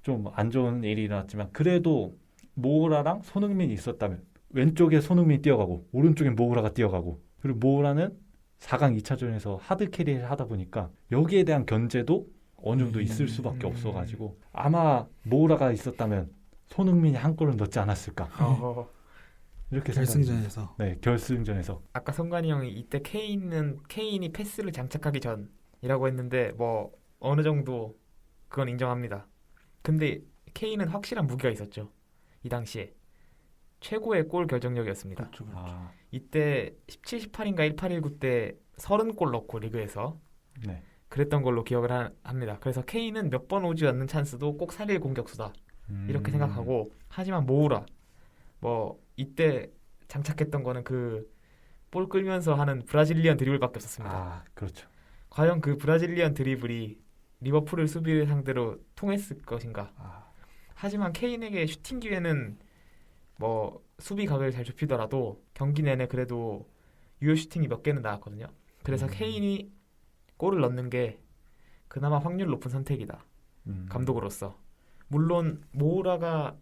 좀 안 좋은 일이 일어났지만, 그래도 모우라랑 손흥민이 있었다면 왼쪽에 손흥민이 뛰어가고 오른쪽에 모우라가 뛰어가고, 그리고 모우라는 4강 2차전에서 하드 캐리를 하다 보니까 여기에 대한 견제도 어느 정도 있을 수밖에 없어가지고, 아마 모우라가 있었다면 손흥민이 한 골은 넣지 않았을까 이렇게 결승전에서. 네, 결승전에서. 아까 성관이 형이 이때 케인이 패스를 장착하기 전이라고 했는데, 뭐 어느 정도 그건 인정합니다. 근데 케인은 확실한 무기가 있었죠. 이 당시에 최고의 골 결정력이었습니다. 그렇죠. 이때 17, 18인가 18-19 때 30골 넣고 리그에서 네. 그랬던 걸로 기억을 합니다. 그래서 케인은 몇 번 오지 않는 찬스도 꼭 살릴 공격수다 이렇게 생각하고, 하지만 모우라 뭐 이때 장착했던 거는 그 볼 끌면서 하는 브라질리언 드리블밖에 없었습니다. 아, 그렇죠. 과연 그 브라질리언 드리블이 리버풀을 수비를 상대로 통했을 것인가? 아, 하지만 케인에게 슈팅 기회는 뭐 수비 각을 잘 좁히더라도 경기 내내 그래도 유효 슈팅이 몇 개는 나왔거든요. 그래서 케인이 골을 넣는 게 그나마 확률 높은 선택이다. 감독으로서. 물론 모우라가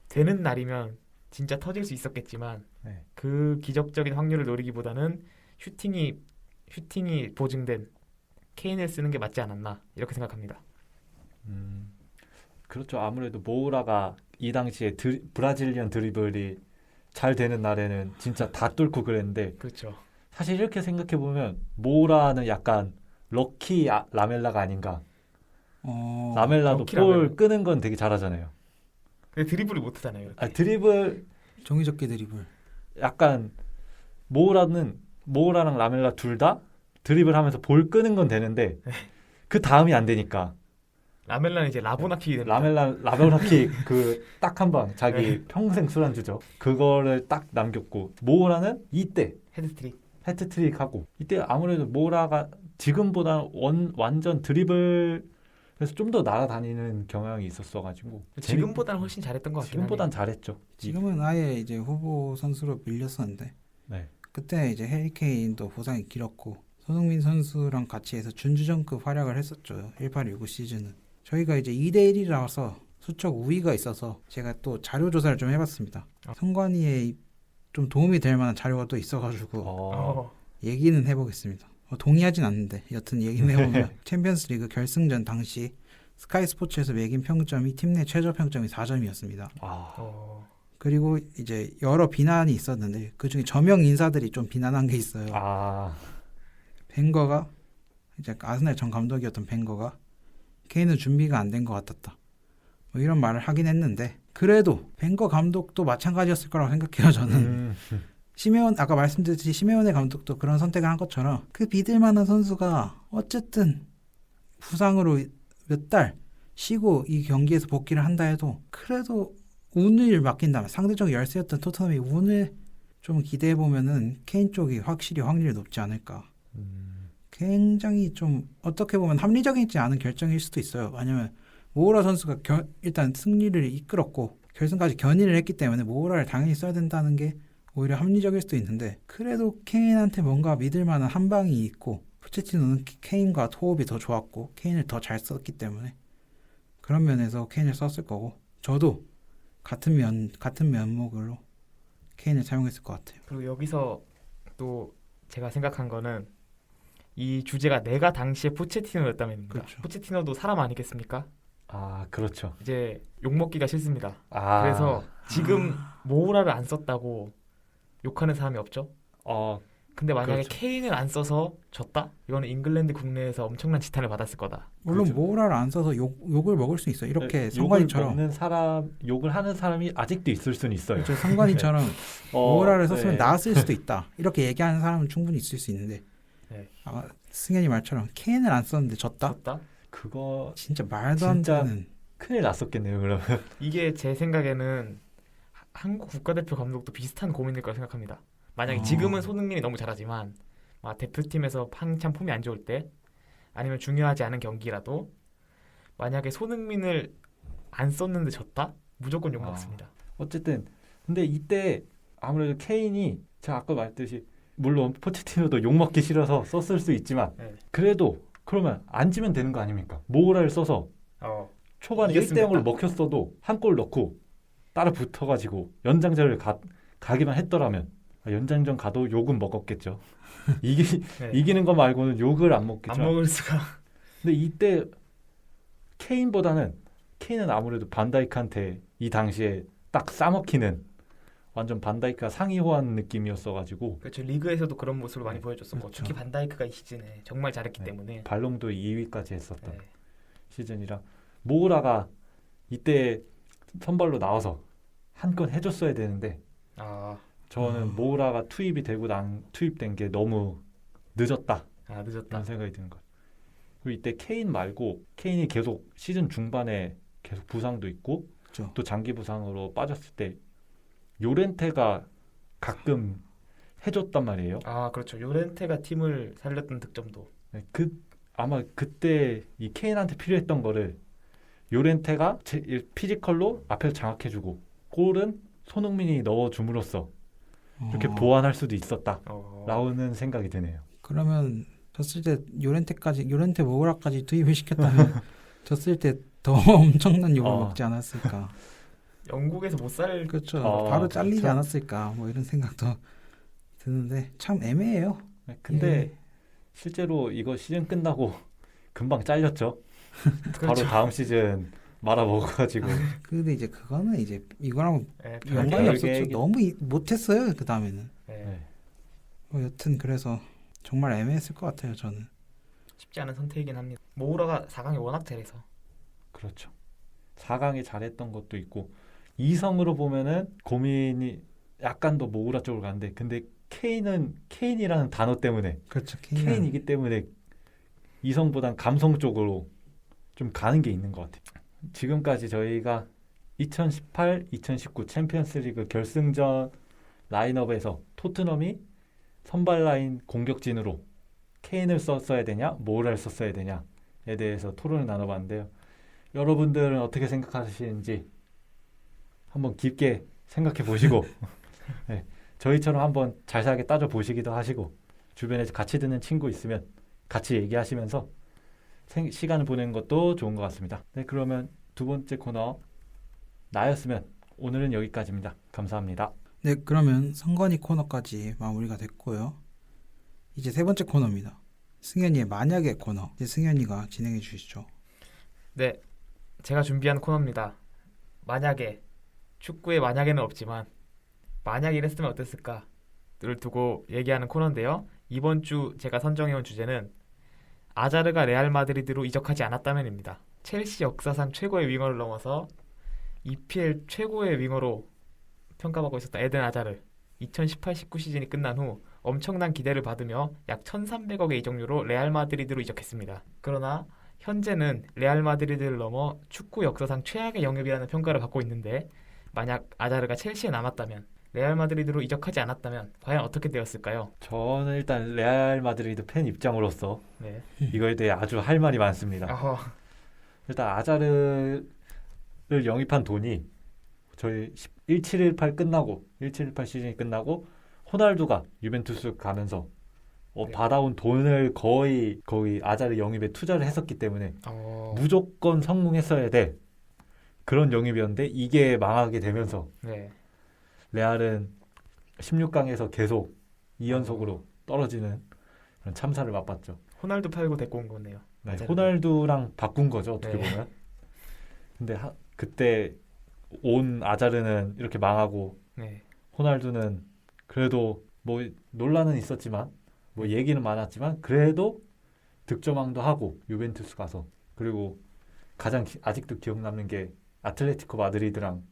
되는 날이면 진짜 터질 수 있었겠지만 네. 그 기적적인 확률을 노리기보다는 슈팅이 보증된 케인을 쓰는 게 맞지 않았나 이렇게 생각합니다. 그렇죠. 아무래도 모우라가 이 당시에 브라질리언 드리블이 잘 되는 날에는 진짜 다 뚫고 그랬는데 그렇죠. 사실 이렇게 생각해 보면 모우라는 약간 럭키 라멜라가 아닌가. 라멜라도 럭키 볼 라멜라. 끄는 건 되게 잘하잖아요. 근데 드리블을 못 하잖아요. 이렇게. 아, 드리블 종이접기 드리블. 약간 모우라랑 라멜라 둘 다 드리블 하면서 볼 끄는 건 되는데 그 다음이 안 되니까 라멜라는 이제 라보나킥이 됩니다. 라벨라키 그 딱 한 방 자기 네. 평생 술안주죠. 그거를 딱 남겼고 모우라는 이때 헤드트릭. 해트트릭 하고 이때 아무래도 모우라가 지금보다 완전 드리블에서 좀 더 날아다니는 경향이 있었어가지고 지금보다는 훨씬 잘했던 것 같긴 지금보단 하네요. 잘했죠. 지금은 아예 이제 후보 선수로 밀렸었는데 네. 그때 이제 해리 케인도 부상이 길었고 손흥민 선수랑 같이 해서 준주전급 활약을 했었죠. 18-19 시즌은. 저희가 이제 2대1이라서 수적 우위가 있어서 제가 또 자료 조사를 좀 해봤습니다. 성관이의 좀 도움이 될 만한 자료가 또 있어가지고 얘기는 해보겠습니다. 동의하진 않는데 여튼 얘기는 해보면 챔피언스리그 결승전 당시 스카이 스포츠에서 매긴 평점이 팀 내 최저 평점이 4점이었습니다. 그리고 이제 여러 비난이 있었는데 그중에 저명 인사들이 좀 비난한 게 있어요. 벵거가 이제 아스날 전 감독이었던 벵거가 케인은 준비가 안 된 것 같았다. 뭐 이런 말을 하긴 했는데 그래도 벵거 감독도 마찬가지였을 거라고 생각해요. 저는 아까 말씀드렸듯이 시메오네 감독도 그런 선택을 한 것처럼 그 믿을 만한 선수가 어쨌든 부상으로 몇 달 쉬고 이 경기에서 복귀를 한다 해도 그래도 운을 맡긴다면 상대적 열세였던 토트넘이 운을 좀 기대해 보면은 케인 쪽이 확실히 확률이 높지 않을까. 굉장히 좀 어떻게 보면 합리적이지 않은 결정일 수도 있어요. 왜냐면 모우라 선수가 일단 승리를 이끌었고 결승까지 견인을 했기 때문에 모우라를 당연히 써야 된다는 게 오히려 합리적일 수도 있는데 그래도 케인한테 뭔가 믿을 만한 한 방이 있고 포체티노는 케인과 호흡이 더 좋았고 케인을 더 잘 썼기 때문에 그런 면에서 케인을 썼을 거고 저도 같은 면목으로 케인을 사용했을 것 같아요. 그리고 여기서 또 제가 생각한 거는 이 주제가 내가 당시에 포체티노였다면입니다. 그렇죠. 포체티노도 사람 아니겠습니까? 그렇죠. 이제 욕먹기가 싫습니다. 그래서 지금 모우라를 안 썼다고 욕하는 사람이 없죠. 근데 만약에 그렇죠. 케인을 안 써서 졌다? 이거는 잉글랜드 국내에서 엄청난 지탄을 받았을 거다. 물론 그렇죠. 모우라를 안 써서 욕을 먹을 수 있어요. 이렇게 성관이처럼. 욕을 하는 사람이 아직도 있을 수는 있어요. 그렇죠. 성관이처럼 모우라를 썼으면 네. 나았을 수도 있다. 이렇게 얘기하는 사람은 충분히 있을 수 있는데 네. 승현이 말처럼 케인을 안 썼는데 졌다? 그거 진짜 말도 안 진짜 되는. 큰일 났었겠네요. 그러면. 이게 제 생각에는 한국 국가대표 감독도 비슷한 고민일 거라 생각합니다. 만약에 지금은 손흥민이 너무 잘하지만 대표팀에서 한참 폼이 안 좋을 때 아니면 중요하지 않은 경기라도 만약에 손흥민을 안 썼는데 졌다? 무조건 욕먹습니다. 어쨌든 근데 이때 아무래도 케인이 제가 아까 말했듯이 물론 포체티노도 욕먹기 싫어서 썼을 수 있지만 그래도 그러면 안 지면 되는 거 아닙니까? 모우라를 써서 초반에 이겼습니다. 1대0으로 먹혔어도 한 골 넣고 따라 붙어가지고 연장전을 가기만 했더라면 연장전 가도 욕은 먹었겠죠. 이기는 거 말고는 욕을 안 먹겠죠. 안 먹을 수가. 근데 이때 케인은 아무래도 반다이크한테 이 당시에 딱 싸먹히는 완전 반다이크가 상위 호환 느낌이었어가지고 그렇죠. 리그에서도 그런 모습을 많이 보여줬었고 그렇죠. 특히 반다이크가 이 시즌에 정말 잘했기 때문에 발롱도 2위까지 했었던 네. 시즌이라 모우라가 이때 선발로 나와서 한 건 해줬어야 되는데 저는 모우라가 투입된 게 너무 늦었다. 늦었다. 이런 생각이 드는 거예요. 그리고 이때 케인 말고 케인이 계속 시즌 중반에 계속 부상도 있고 그렇죠. 또 장기 부상으로 빠졌을 때 요렌테가 가끔 해줬단 말이에요. 아, 그렇죠. 요렌테가 팀을 살렸던 득점도. 네, 아마 그때 이 케인한테 필요했던 거를 요렌테가 피지컬로 앞에서 장악해주고 골은 손흥민이 넣어줌으로써 이렇게 보완할 수도 있었다라는 생각이 드네요. 그러면 졌을 때 요렌테 모우라까지 투입을 시켰다면 졌을 때 더 엄청난 욕을 먹지 않았을까. 영국에서 못 살. 그렇죠. 어, 바로 잘리지 그렇죠. 않았을까. 뭐 이런 생각도 드는데 참 애매해요. 네, 근데 실제로 이거 시즌 끝나고 금방 잘렸죠. 바로 그렇죠. 다음 시즌 말아먹어가지고. 근데 이제 그거는 이제 이거랑 네, 연관이 별개 없었죠. 얘기- 너무 못했어요. 그 다음에는. 네, 네. 여튼 그래서 정말 애매했을 것 같아요. 저는. 쉽지 않은 선택이긴 합니다. 모우라가 4강이 워낙 잘해서. 그렇죠. 4강에 잘했던 것도 있고 이성으로 보면은 고민이 약간 더 모우라 쪽으로 가는데 근데 케인이라는 단어 때문에 그렇죠. 케인이기 때문에 이성보단 감성 쪽으로 좀 가는 게 있는 것 같아요. 지금까지 저희가 2018, 2019 챔피언스리그 결승전 라인업에서 토트넘이 선발 라인 공격진으로 케인을 썼어야 되냐, 모우라를 썼어야 되냐에 대해서 토론을 나눠봤는데요. 여러분들은 어떻게 생각하시는지 한번 깊게 생각해 보시고 네, 저희처럼 한번 자세하게 따져 보시기도 하시고 주변에 같이 듣는 친구 있으면 같이 얘기하시면서 시간을 보내는 것도 좋은 것 같습니다. 네, 그러면 두 번째 코너 나였으면 오늘은 여기까지입니다. 감사합니다. 네, 그러면 성건이 코너까지 마무리가 됐고요. 이제 세 번째 코너입니다. 승현이의 만약의 코너. 이제 승현이가 진행해 주시죠. 네, 제가 준비한 코너입니다. 만약에 축구에 만약에는 없지만 만약 이랬으면 어땠을까를 두고 얘기하는 코너인데요. 이번 주 제가 선정해온 주제는 아자르가 레알 마드리드로 이적하지 않았다면입니다. 첼시 역사상 최고의 윙어를 넘어서 EPL 최고의 윙어로 평가받고 있었던 에덴 아자르. 2018-19 시즌이 끝난 후 엄청난 기대를 받으며 약 1,300억의 이적료로 레알 마드리드로 이적했습니다. 그러나 현재는 레알 마드리드를 넘어 축구 역사상 최악의 영입이라는 평가를 받고 있는데 만약 아자르가 첼시에 남았다면 레알 마드리드로 이적하지 않았다면 과연 어떻게 되었을까요? 저는 일단 레알 마드리드 팬 입장으로서 네. 이거에 대해 아주 할 말이 많습니다. 일단 아자르를 영입한 돈이 저희 1718 끝나고 1718 시즌이 끝나고 호날두가 유벤투스 가면서 네. 받아온 돈을 거의 아자르 영입에 투자를 했었기 때문에 무조건 성공했어야 될 그런 영입이었는데 이게 망하게 되면서 네. 레알은 16강에서 계속 2연속으로 떨어지는 그런 참사를 맛봤죠. 호날두 팔고 데리고 온 거네요. 네, 아자르. 호날두랑 바꾼 거죠 어떻게 네. 보면. 근데 그때 온 아자르는 이렇게 망하고 네. 호날두는 그래도 뭐 논란은 있었지만 뭐 얘기는 많았지만 그래도 득점왕도 하고 유벤투스 가서 그리고 가장 아직도 기억 남는 게 아틀레티코 마드리드랑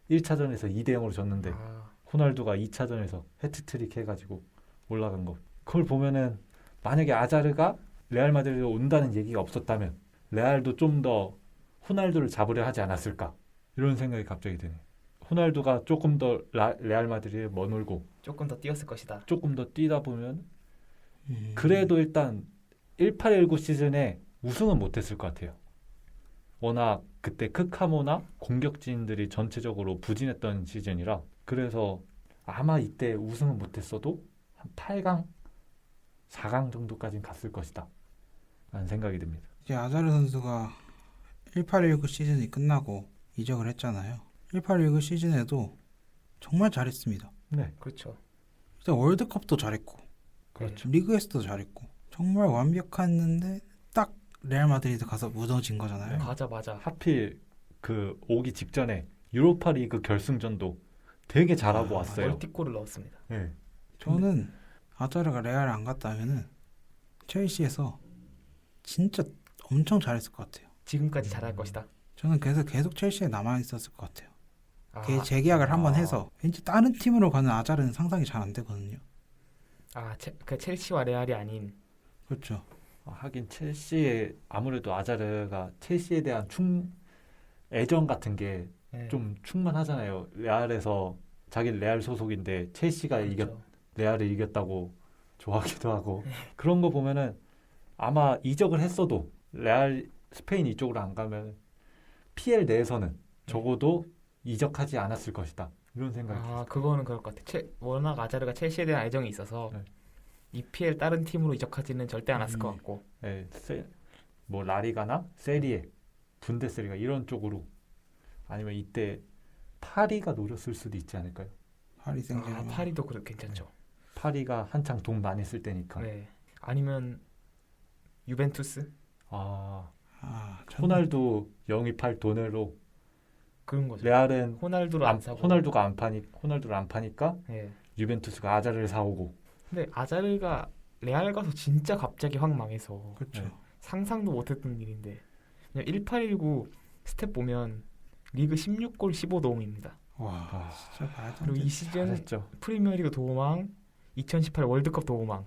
1차전에서 2대0으로 졌는데 호날두가 2차전에서 해트트릭 해가지고 올라간 거. 그걸 보면은 만약에 아자르가 레알 마드리드에 온다는 얘기가 없었다면 레알도 좀 더 호날두를 잡으려 하지 않았을까 이런 생각이 갑자기 드네요. 호날두가 조금 더 레알 마드리드에 머물고 조금 더 뛰었을 것이다. 조금 더 뛰다 보면 그래도 일단 18-19 시즌에 우승은 못했을 것 같아요. 워낙 그때 크카모나 공격진들이 전체적으로 부진했던 시즌이라 그래서 아마 이때 우승은 못했어도 한 8강, 4강 정도까지는 갔을 것이다 라는 생각이 듭니다. 이제 아자르 선수가 18-19 시즌이 끝나고 이적을 했잖아요. 18-19 시즌에도 정말 잘했습니다. 네, 그렇죠. 일단 월드컵도 잘했고 그렇죠. 리그에서도 잘했고 정말 완벽했는데 딱 레알 마드리드 가서 무너진 거잖아요. 맞아. 하필 그 오기 직전에 유로파 리그 결승전도 되게 잘하고 왔어요. 멀티골을 넣었습니다. 네. 저는 아자르가 레알 안 갔다면은 첼시에서 진짜 엄청 잘했을 것 같아요. 지금까지 잘할 것이다. 저는 그래서 계속 첼시에 남아 있었을 것 같아요. 걔 아, 재계약을 한번 해서 왠지 다른 팀으로 가는 아자르는 상상이 잘 안 되거든요. 그 첼시와 레알이 아닌. 그렇죠. 하긴 첼시에 아무래도 아자르가 첼시에 대한 애정 같은 게 좀 네. 충만하잖아요. 레알에서 자기는 레알 소속인데 첼시가 그렇죠. 레알을 이겼다고 좋아하기도 하고 그런 거 보면은 아마 이적을 했어도 레알 스페인 이쪽으로 안 가면 PL 내에서는 적어도 이적하지 않았을 것이다. 이런 생각이 들어요. 아, 그거는 그럴 것 같아. 워낙 아자르가 첼시에 대한 애정이 있어서 네. EPL 다른 팀으로 이적하지는 절대 않았을 것 같고. 네, 뭐 라리가나 세리에, 분데스리가 이런 쪽으로 아니면 이때 파리가 노렸을 수도 있지 않을까요? 파리 아, 생제르맹. 파리도 괜찮죠. 파리가 한창 돈 많이 쓸 때니까. 네. 아니면 유벤투스 아, 전- 호날두 영입할 돈으로 그런 거죠. 레알은 호날두를 안 사고. 호날두를 안 파니까 네. 유벤투스가 아자르를 사오고. 근데 아자르가 레알 가서 진짜 갑자기 확 망해서 그렇죠. 네. 상상도 못했던 일인데 그냥 1819 스탯 보면 리그 16골 15도움입니다. 와, 아, 진짜 말도 안 그리고 돼. 이 시즌 잘했죠. 프리미어리그 도움왕, 2018 월드컵 도움왕,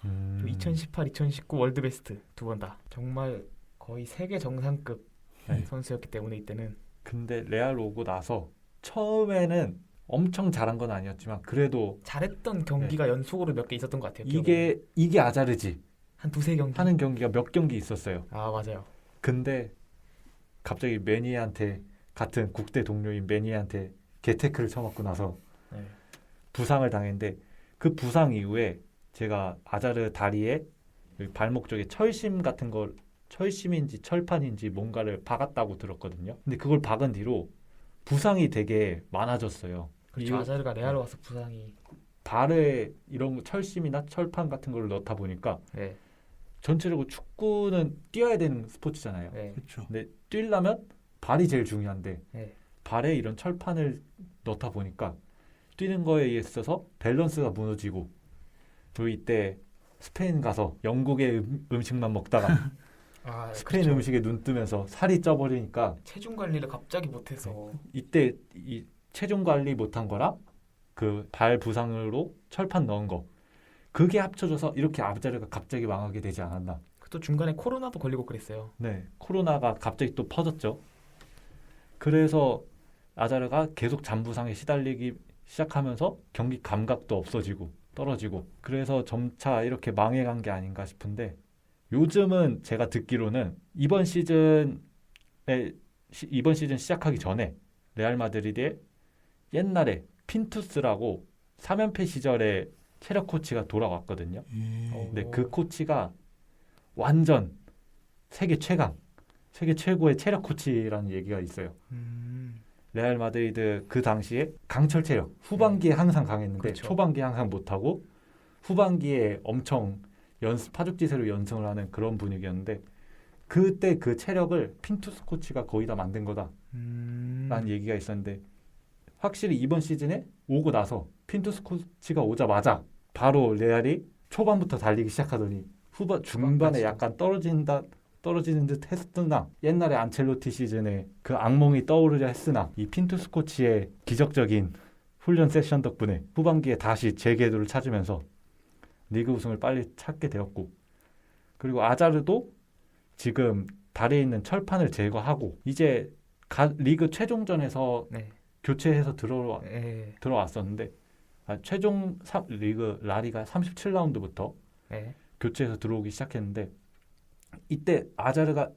음. 그리고 2018, 2019 월드베스트 두 번 다. 정말 거의 세계 정상급 네. 선수였기 때문에 이때는 근데 레알 오고 나서 처음에는 엄청 잘한 건 아니었지만 그래도 잘했던 경기가 연속으로 몇 개 있었던 것 같아요. 기억에. 이게 아자르지 한 두세 경기. 하는 경기가 몇 경기 있었어요. 아, 맞아요. 근데 갑자기 매니아한테 같은 국대 동료인 매니아한테 개테크를 쳐맞고 나서 네. 부상을 당했는데 그 부상 이후에 제가 아자르 다리에 여기 발목 쪽에 철심 같은 걸 철심인지 철판인지 뭔가를 박았다고 들었거든요. 근데 그걸 박은 뒤로 부상이 되게 많아졌어요. 그렇죠. 이거- 아자르가 레알 와서 부상이. 발에 이런 거 철심이나 철판 같은 걸 넣다 보니까 네. 전체적으로 축구는 뛰어야 되는 스포츠잖아요. 네. 그렇죠. 근데 뛰려면 발이 제일 중요한데 네. 발에 이런 철판을 넣다 보니까 뛰는 거에 있어서 밸런스가 무너지고 그리고 이때 스페인 가서 영국의 음식만 먹다가 아, 스페인 그렇죠. 음식에 눈 뜨면서 살이 쪄버리니까 체중 관리를 갑자기 못해서. 이때 이 체중 관리 못한 거랑 그 발 부상으로 철판 넣은 거 그게 합쳐져서 이렇게 아자르가 갑자기 망하게 되지 않았나. 또 중간에 코로나도 걸리고 그랬어요. 네, 코로나가 갑자기 또 퍼졌죠. 그래서 아자르가 계속 잔부상에 시달리기 시작하면서 경기 감각도 없어지고 떨어지고 그래서 점차 이렇게 망해간 게 아닌가 싶은데 요즘은 제가 듣기로는 이번 시즌 시작하기 전에 레알 마드리드에 옛날에 핀투스라고 3연패 시절에 체력 코치가 돌아왔거든요. 근데 그 코치가 완전 세계 최강, 세계 최고의 체력 코치라는 얘기가 있어요. 레알 마드리드 그 당시에 강철 체력, 후반기에 항상 강했는데 그렇죠. 초반기에 항상 못하고 후반기에 엄청 파죽지세로 연승을 하는 그런 분위기였는데 그때 그 체력을 핀투스 코치가 거의 다 만든 거다라는 얘기가 있었는데 확실히 이번 시즌에 오고 나서 핀투스 코치가 오자마자 바로 레알이 초반부터 달리기 시작하더니 중반에 후반까지. 약간 떨어지는 듯 했으나 옛날에 안첼로티 시즌에 그 악몽이 떠오르려 했으나 이 핀투스 코치의 기적적인 훈련 세션 덕분에 후반기에 다시 재궤도를 찾으면서 리그 우승을 빨리 찾게 되었고 그리고 아자르도 지금 다리에 있는 철판을 제거하고 이제 리그 최종전에서 네. 교체해서 네. 들어왔었는데 최종 리그 라리가 37라운드부터 네. 교체해서 들어오기 시작했는데 이때 아자르가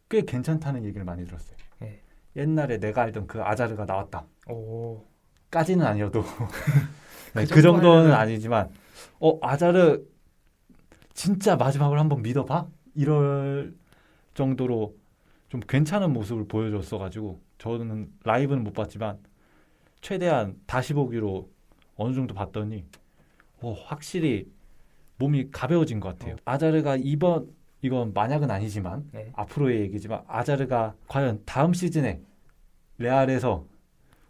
꽤 괜찮다는 얘기를 많이 들었어요. 네. 옛날에 내가 알던 그 아자르가 나왔다. 오. 까지는 아니어도 네, 그 그 정도는 정도면은- 아니지만 아자르 진짜 마지막으로 한번 믿어봐? 이럴 정도로 좀 괜찮은 모습을 보여줬어가지고 저는 라이브는 못 봤지만 최대한 다시 보기로 어느 정도 봤더니 확실히 몸이 가벼워진 것 같아요. 아자르가 이건 만약은 아니지만 네. 앞으로의 얘기지만 아자르가 과연 다음 시즌에 레알에서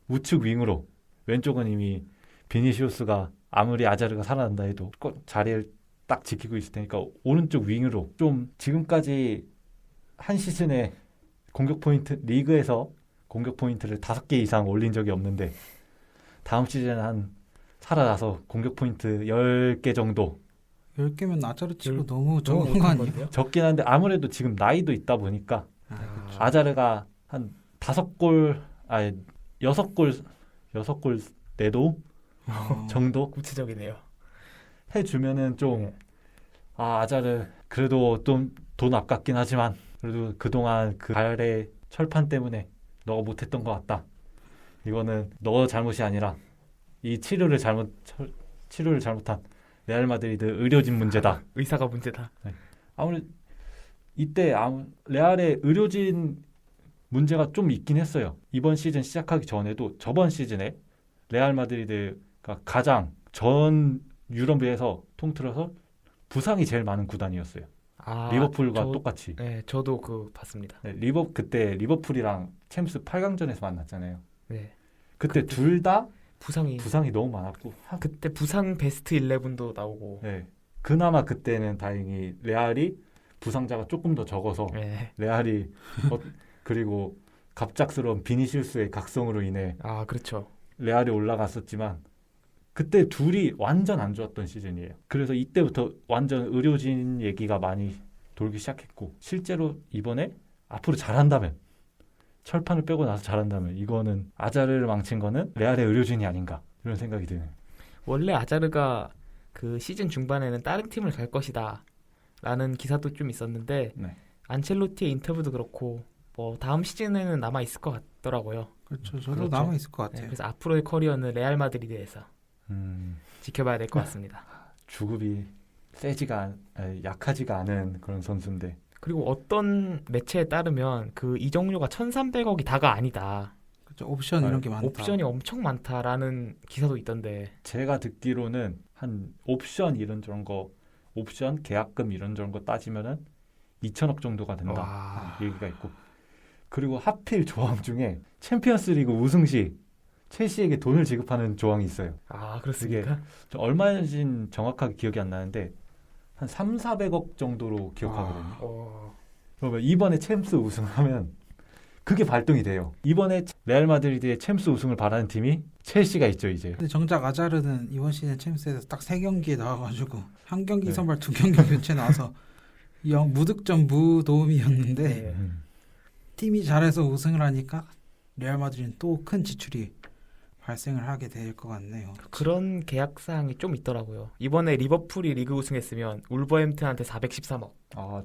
우측 윙으로 왼쪽은 이미 비니시우스가 아무리 아자르가 살아난다 해도 자리를 딱 지키고 있을 테니까 오른쪽 윙으로 좀 지금까지 한 시즌에 리그에서 공격 포인트를 5개 이상 올린 적이 없는데 다음 시즌에 한 살아나서 공격 포인트 10개 정도 10개면 아자르 치고 열- 너무 너무 적은 거 못한 아니에요? 건데요? 적긴 한데 아무래도 지금 나이도 있다 보니까 아, 아자르가 한 5골 아니 6골 내도 어, 정도 구체적이네요. 해주면은 좀 아자르 그래도 좀 돈 아깝긴 하지만 그래도 그동안 그 발의 철판 때문에 너가 못했던 것 같다. 이거는 너 잘못이 아니라 이 치료를 잘못한 레알 마드리드 의료진 문제다. 의사가 문제다. 아무래도 이때 레알의 의료진 문제가 좀 있긴 했어요. 이번 시즌 시작하기 전에도 저번 시즌에 레알 마드리드가 가장 전 유럽에서 통틀어서 부상이 제일 많은 구단이었어요. 리버풀과 똑같이. 네, 저도 그 봤습니다. 네, 그때 리버풀이랑 챔스 8강전에서 만났잖아요. 네. 그때 둘 다 부상이 너무 많았고 그때 부상 베스트 11도 나오고. 네. 그나마 그때는 다행히 레알이 부상자가 조금 더 적어서 네. 레알이 그리고 갑작스러운 비니시우스의 각성으로 인해 그렇죠. 레알이 올라갔었지만 그때 둘이 완전 안 좋았던 시즌이에요. 그래서 이때부터 완전 의료진 얘기가 많이 돌기 시작했고 실제로 이번에 앞으로 잘한다면 철판을 빼고 나서 잘한다면 이거는 아자르를 망친 거는 레알의 의료진이 아닌가 이런 생각이 드네요. 원래 아자르가 그 시즌 중반에는 다른 팀을 갈 것이다 라는 기사도 좀 있었는데 네. 안첼로티의 인터뷰도 그렇고 뭐 다음 시즌에는 남아 있을 것 같더라고요. 그렇죠. 저도 그렇죠. 남아 있을 것 네, 같아요. 그래서 앞으로의 커리어는 레알 마드리드에서 지켜봐야 될 것 같습니다. 주급이 약하지가 않은 그런 선수인데 그리고 어떤 매체에 따르면 그 이적료가 1,300억이 다가 아니다. 그렇죠. 옵션 이런 게 많다. 옵션이 엄청 많다라는 기사도 있던데. 제가 듣기로는 한 옵션 옵션 계약금 이런 거 따지면은 2천억 정도가 된다 와. 얘기가 있고 그리고 하필 조항 중에 챔피언스리그 우승 시 첼시에게 돈을 지급하는 조항이 있어요. 그렇습니까? 얼마인지는 정확하게 기억이 안 나는데 한 3,400억 정도로 기억하거든요. 그러면 이번에 챔스 우승하면 그게 발동이 돼요. 이번에 레알 마드리드의 챔스 우승을 바라는 팀이 첼시가 있죠, 이제. 근데 정작 아자르는 이번 시즌 챔스에서 딱 3경기에 나와가지고 한 경기 네. 선발 2경기 교체 나와서 무득점 무도움이었는데 네. 팀이 잘해서 우승을 하니까 레알 마드리드는 또 큰 지출이 발생을 하게 될 것 같네요. 그런 계약 사항이 좀 있더라고요. 이번에 리버풀이 리그 우승했으면 울버햄튼한테 413억.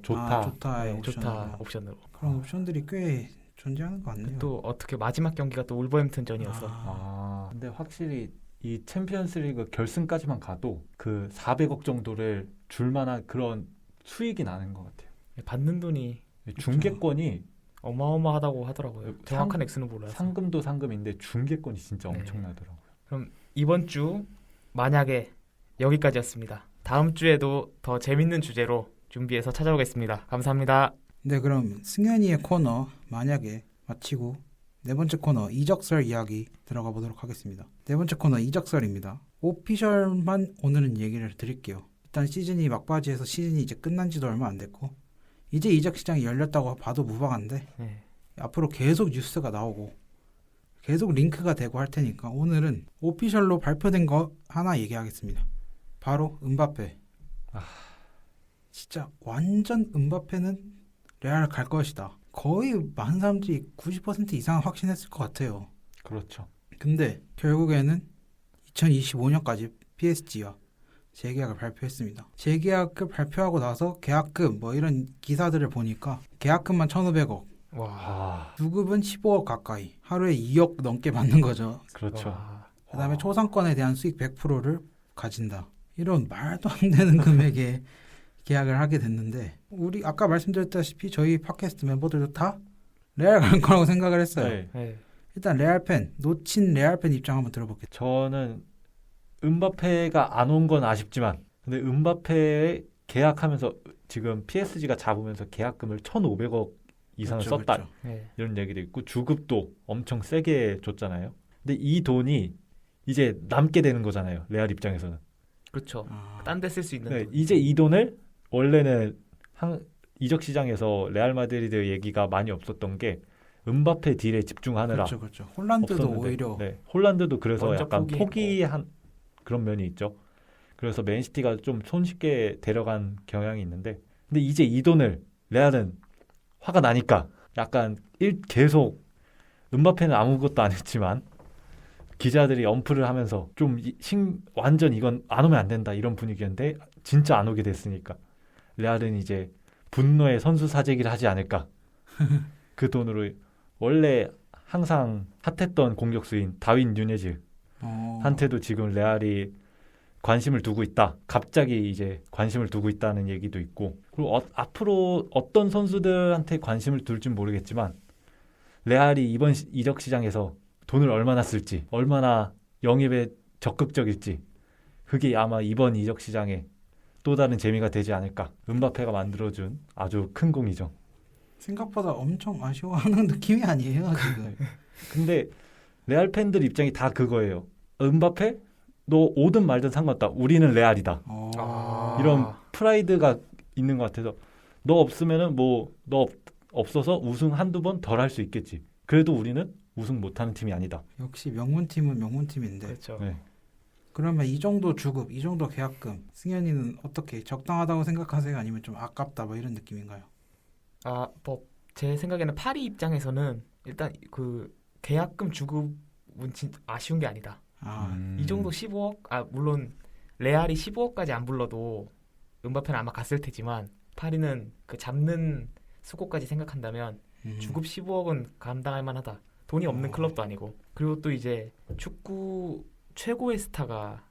좋다. 좋다. 네, 좋다 옵션으로. 그런 옵션들이 꽤 존재하는 것 같네요. 또 어떻게 마지막 경기가 또 울버햄튼전이어서. 근데 확실히 이 챔피언스리그 결승까지만 가도 그 400억 정도를 줄 만한 그런 수익이 나는 것 같아요. 받는 돈이 중계권이 어마어마하다고 하더라고요. 정확한 액수는 몰라서. 상금도 상금인데 중계권이 진짜 네. 엄청나더라고요. 그럼 이번 주 만약에 여기까지였습니다. 다음 주에도 더 재밌는 주제로 준비해서 찾아오겠습니다. 감사합니다. 네, 그럼 승현이의 코너 만약에 마치고 네 번째 코너 이적설 이야기 들어가 보도록 하겠습니다. 네 번째 코너 이적설입니다. 오피셜만 오늘은 얘기를 드릴게요. 일단 시즌이 막바지에서 시즌이 이제 끝난 지도 얼마 안 됐고 이제 이적 시장이 열렸다고 봐도 무방한데 네. 앞으로 계속 뉴스가 나오고 계속 링크가 되고 할 테니까 오늘은 오피셜로 발표된 거 하나 얘기하겠습니다. 바로 음바페. 진짜 완전 음바페는 레알 갈 것이다. 거의 많은 사람들이 90% 이상 확신했을 것 같아요. 그렇죠. 근데 결국에는 2025년까지 PSG와 재계약을 발표했습니다. 재계약을 발표하고 나서 계약금 뭐 이런 기사들을 보니까 계약금만 1,500억, 와. 주급은 15억 가까이, 하루에 2억 넘게 받는 거죠. 그렇죠. 와. 그다음에 초상권에 대한 수익 100%를 가진다. 이런 말도 안 되는 금액에 계약을 하게 됐는데 우리 아까 말씀드렸다시피 저희 팟캐스트 멤버들도 다 레알 갈 거라고 생각을 했어요. 네. 네. 일단 레알 팬, 놓친 레알 팬 입장 한번 들어볼게요. 저는 음바페가 안 온 건 아쉽지만 근데 음바페 계약하면서 지금 PSG가 잡으면서 계약금을 1,500억 이상을 그렇죠, 썼다. 그렇죠. 네. 이런 얘기도 있고 주급도 엄청 세게 줬잖아요. 근데 이 돈이 이제 남게 되는 거잖아요. 레알 입장에서는. 그렇죠. 아, 딴 데 쓸 수 있는 네, 돈. 이제 이 돈을 원래는 이적 시장에서 레알 마드리드 얘기가 많이 없었던 게 음바페 딜에 집중하느라 그렇죠, 그렇죠. 홀란드도 없었는데, 오히려 네, 홀란드도 그래서 먼저 약간 포기했고. 포기한 그런 면이 있죠. 그래서 맨시티가 좀 손쉽게 데려간 경향이 있는데 근데 이제 이 돈을 레알은 화가 나니까 약간 계속 음바페는 아무것도 안 했지만 기자들이 언플을 하면서 좀 완전 이건 안 오면 안 된다 이런 분위기였는데 진짜 안 오게 됐으니까 레알은 이제 분노의 선수 사재기를 하지 않을까. 그 돈으로 원래 항상 핫했던 공격수인 다윈 누네즈 한테도 지금 레알이 관심을 두고 있다. 갑자기 이제 관심을 두고 있다는 얘기도 있고 그리고 앞으로 어떤 선수들한테 관심을 둘진 모르겠지만 레알이 이번 이적 시장에서 돈을 얼마나 쓸지 얼마나 영입에 적극적일지 그게 아마 이번 이적 시장에 또 다른 재미가 되지 않을까. 음바페가 만들어준 아주 큰 공이죠. 생각보다 엄청 아쉬워하는 느낌이 아니에요 지금. 근데 레알 팬들 입장이 다 그거예요. 음바페? 너 오든 말든 상관없다. 우리는 레알이다. 이런 프라이드가 있는 것 같아서 너 없으면은 뭐 너 없어서 우승 한두 번 덜 할 수 있겠지. 그래도 우리는 우승 못하는 팀이 아니다. 역시 명문팀은 명문팀인데. 그렇죠. 네. 그러면 이 정도 주급, 이 정도 계약금 승현이는 어떻게 적당하다고 생각하세요? 아니면 좀 아깝다 뭐 이런 느낌인가요? 뭐 제 생각에는 파리 입장에서는 일단 그 계약금 주급은 진짜 아쉬운 게 아니다. 이 정도 15억, 물론 레알이 15억까지 안 불러도 음바페는 아마 갔을 테지만 파리는 그 잡는 수고까지 생각한다면 주급 15억은 감당할 만하다. 돈이 없는 클럽도 아니고. 그리고 또 이제 축구 최고의 스타가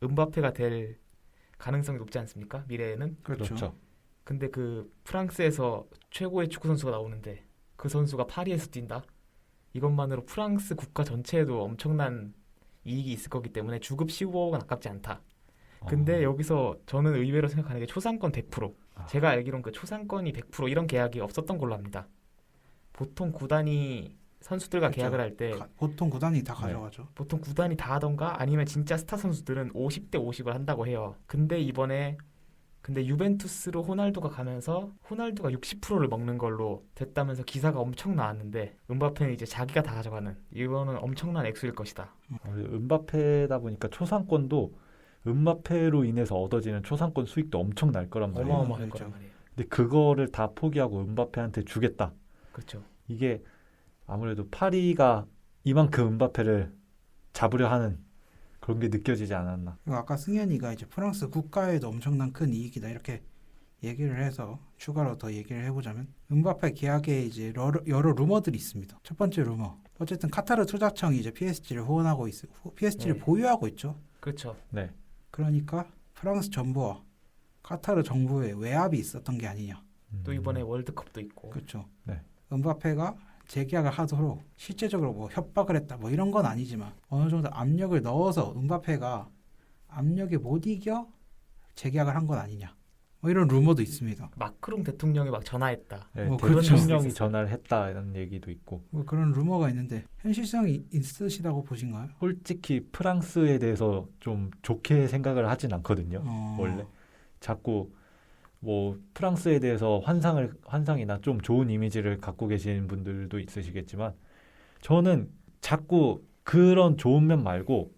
음바페가 될 가능성이 높지 않습니까? 미래에는. 그렇죠. 근데 그 프랑스에서 최고의 축구 선수가 나오는데 그 선수가 파리에서 뛴다? 이것만으로 프랑스 국가 전체에도 엄청난 이익이 있을 거기 때문에 주급 15억은 아깝지 않다. 근데 여기서 저는 의외로 생각하는 게 초상권 100%. 제가 알기로는 그 초상권이 100% 이런 계약이 없었던 걸로 압니다. 보통 구단이 선수들과 그렇죠. 계약을 할 때 보통 구단이 다 가져가죠. 보통 구단이 다 하던가 아니면 진짜 스타 선수들은 50대 50을 한다고 해요. 근데 이번에 유벤투스로 호날두가 가면서 호날두가 60%를 먹는 걸로 됐다면서 기사가 엄청 나왔는데 음바페는 이제 자기가 다 가져가는 이거는 엄청난 액수일 것이다. 음바페다 보니까 초상권도 음바페로 인해서 얻어지는 초상권 수익도 엄청 날 거란 말이에요. 어마어마할 그렇죠. 거란 말이에요. 근데 그거를 다 포기하고 음바페한테 주겠다. 그렇죠. 이게 아무래도 파리가 이만큼 음바페를 잡으려 하는 그런 게 느껴지지 않았나. 그리고 아까 승현이가 이제 프랑스 국가에도 엄청난 큰 이익이다 이렇게 얘기를 해서 추가로 더 얘기를 해보자면 음바페 계약에 이제 여러 루머들이 있습니다. 첫 번째 루머. 어쨌든 카타르 투자청이 이제 PSG를 후원하고 PSG를 네. 보유하고 있죠. 그렇죠. 네. 그러니까 프랑스 정부와 카타르 정부의 외압이 있었던 게 아니냐. 또 이번에 월드컵도 있고. 그렇죠. 네. 음바페가 재계약을 하도록 실제적으로 뭐 협박을 했다 뭐 이런 건 아니지만 어느 정도 압력을 넣어서 음바페가 압력에 못 이겨 재계약을 한 건 아니냐 뭐 이런 루머도 있습니다. 마크롱 대통령이 막 전화했다. 네, 뭐 그렇죠. 대통령이 전화를 했다는 얘기도 있고. 뭐 그런 루머가 있는데 현실성이 있으시다고 보신가요? 솔직히 프랑스에 대해서 좀 좋게 생각을 하진 않거든요. 원래 자꾸 뭐 프랑스에 대해서 환상이나 좀 좋은 이미지를 갖고 계신 분들도 있으시겠지만 저는 자꾸 그런 좋은 면 말고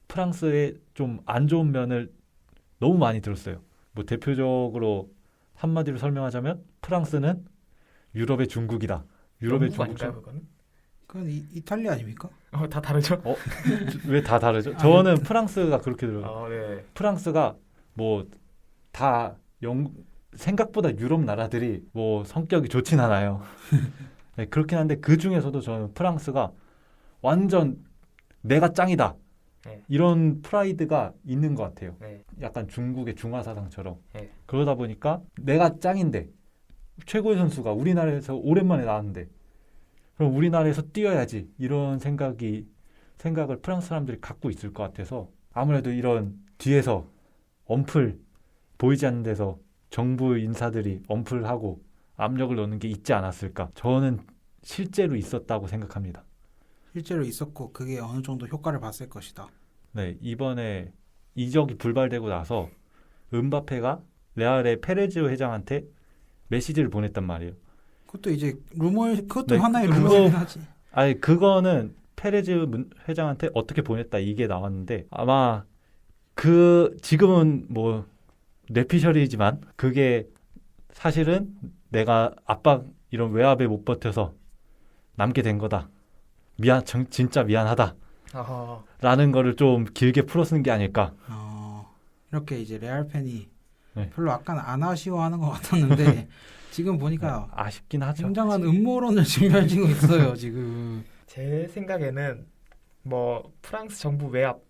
프랑스의 좀 안 좋은 면을 너무 많이 들었어요. 뭐 대표적으로 한마디로 설명하자면 프랑스는 유럽의 중국이다. 유럽의 영국 아닐까요, 중국. 그거는? 그건 이탈리아 아닙니까? 다 다르죠? 왜 다 다르죠? 저는 프랑스가 그렇게 들어요. 네. 프랑스가 뭐 다 생각보다 유럽 나라들이 뭐 성격이 좋진 않아요. 네, 그렇긴 한데 그 중에서도 저는 프랑스가 완전 내가 짱이다. 네. 이런 프라이드가 있는 것 같아요. 네. 약간 중국의 중화사상처럼. 네. 그러다 보니까 내가 짱인데 최고의 선수가 우리나라에서 오랜만에 나왔는데 그럼 우리나라에서 뛰어야지 이런 생각을 프랑스 사람들이 갖고 있을 것 같아서 아무래도 이런 뒤에서 언플 보이지 않는 데서 정부 인사들이 언플하고 압력을 넣는 게 있지 않았을까. 저는 실제로 있었다고 생각합니다. 실제로 있었고 그게 어느 정도 효과를 봤을 것이다. 네, 이번에 이적이 불발되고 나서 음바페가 레알의 페레즈 회장한테 메시지를 보냈단 말이에요. 그것도 이제 그것도 네, 하나의 그거- 루머긴 하지. 아니 그거는 페레즈 회장한테 어떻게 보냈다 이게 나왔는데 아마 지금은 뭐 뇌피셜이지만 그게 사실은 내가 압박 이런 외압에 못 버텨서 남게 된 거다. 진짜 미안하다. 아하. 거를 좀 길게 풀어 쓴 게 아닐까. 이렇게 이제 레알 팬이 네. 별로 약간 안 아쉬워하는 것 같았는데 지금 보니까 아쉽긴 하죠. 굉장한 음모론을 징별지고 있어요 지금. 제 생각에는 뭐 프랑스 정부 외압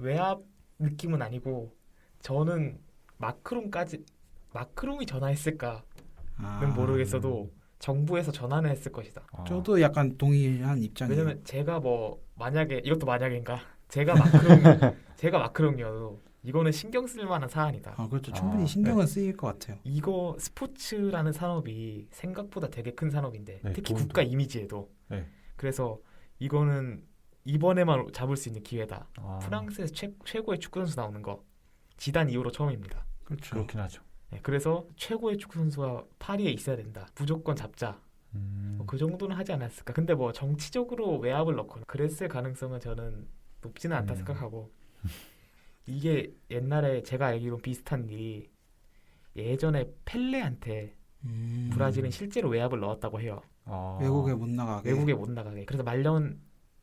느낌은 아니고 저는 마크롱이 전화했을까는 모르겠어도 정부에서 전화는 했을 것이다. 저도 약간 동의한 입장이에요. 왜냐면 제가 뭐 만약에 이것도 만약인가 제가 마크롱이어도 이거는 신경 쓸 만한 사안이다. 그렇죠. 충분히 신경은 쓰일 것 같아요. 이거 스포츠라는 산업이 생각보다 되게 큰 산업인데 네, 특히 돈도. 국가 이미지에도 네. 그래서 이거는 이번에만 잡을 수 있는 기회다. 아, 프랑스에서 최고의 축구 선수 나오는 거 지단 이후로 처음입니다. 그렇죠. 그렇긴 하죠. 네, 그래서 최고의 축구 선수가 파리에 있어야 된다. 무조건 잡자. 뭐그 정도는 하지 않았을까. 근데 뭐 정치적으로 외압을 넣거나 그랬을 가능성은 저는 높지는 않다 생각하고 이게 옛날에 제가 알기로 비슷한 일이 예전에 펠레한테 브라질은 실제로 외압을 넣었다고 해요. 외국에 못 나가게. 외국에 못 나가게. 그래서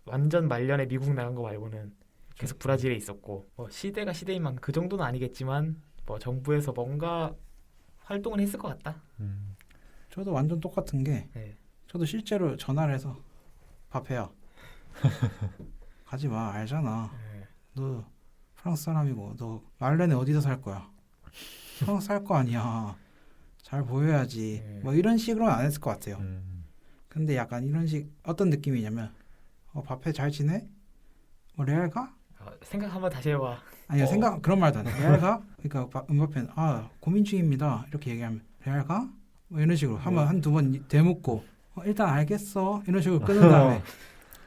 완전 말년에 미국 나간 거 말고는 계속 브라질에 있었고 뭐 시대가 시대인 만큼 그 정도는 아니겠지만 뭐 정부에서 뭔가 활동을 했을 것 같다. 저도 완전 똑같은 게 네. 저도 실제로 전화를 해서 밥해야 가지 마 알잖아. 네. 너 프랑스 사람이고 너 말렌에 어디서 살 거야? 프랑스 살 거 아니야. 잘 보여야지. 네. 뭐 이런 식으로는 안 했을 것 같아요. 음. 근데 약간 이런 식 어떤 느낌이냐면 밥해 잘 지내? 레알 가? 생각 한번 다시 해봐. 아니요 생각 그런 말도 안 해. 레알 가? 그러니까 음바페는 고민 중입니다. 이렇게 얘기하면 레알 가? 뭐 이런 식으로 한두 번 되묻고 일단 알겠어 이런 식으로 끊은 다음에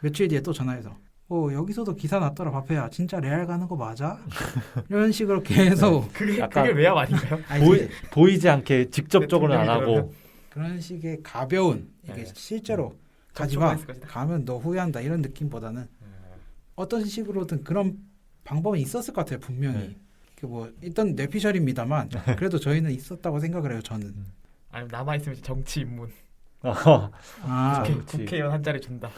며칠 뒤에 또 전화해서 여기서도 기사 났더라 밥해야 진짜 레알 가는 거 맞아? 이런 식으로 계속 그게 약간 외압 아닌가요? 보이지 않게 직접적으로는 안 대통령이 하고 그런 식의 가벼운 이게 네. 실제로 가지마 접촉을 했을 것이다. 가면 너 후회한다 이런 느낌보다는 어떤 식으로든 그런 방법은 있었을 것 같아요 분명히. 네. 뭐 일단 뇌피셜입니다만 그래도 저희는 있었다고 생각을 해요 저는. 아니면 남아있으면 정치 입문. 그렇지. 국회의원 한 자리 준다.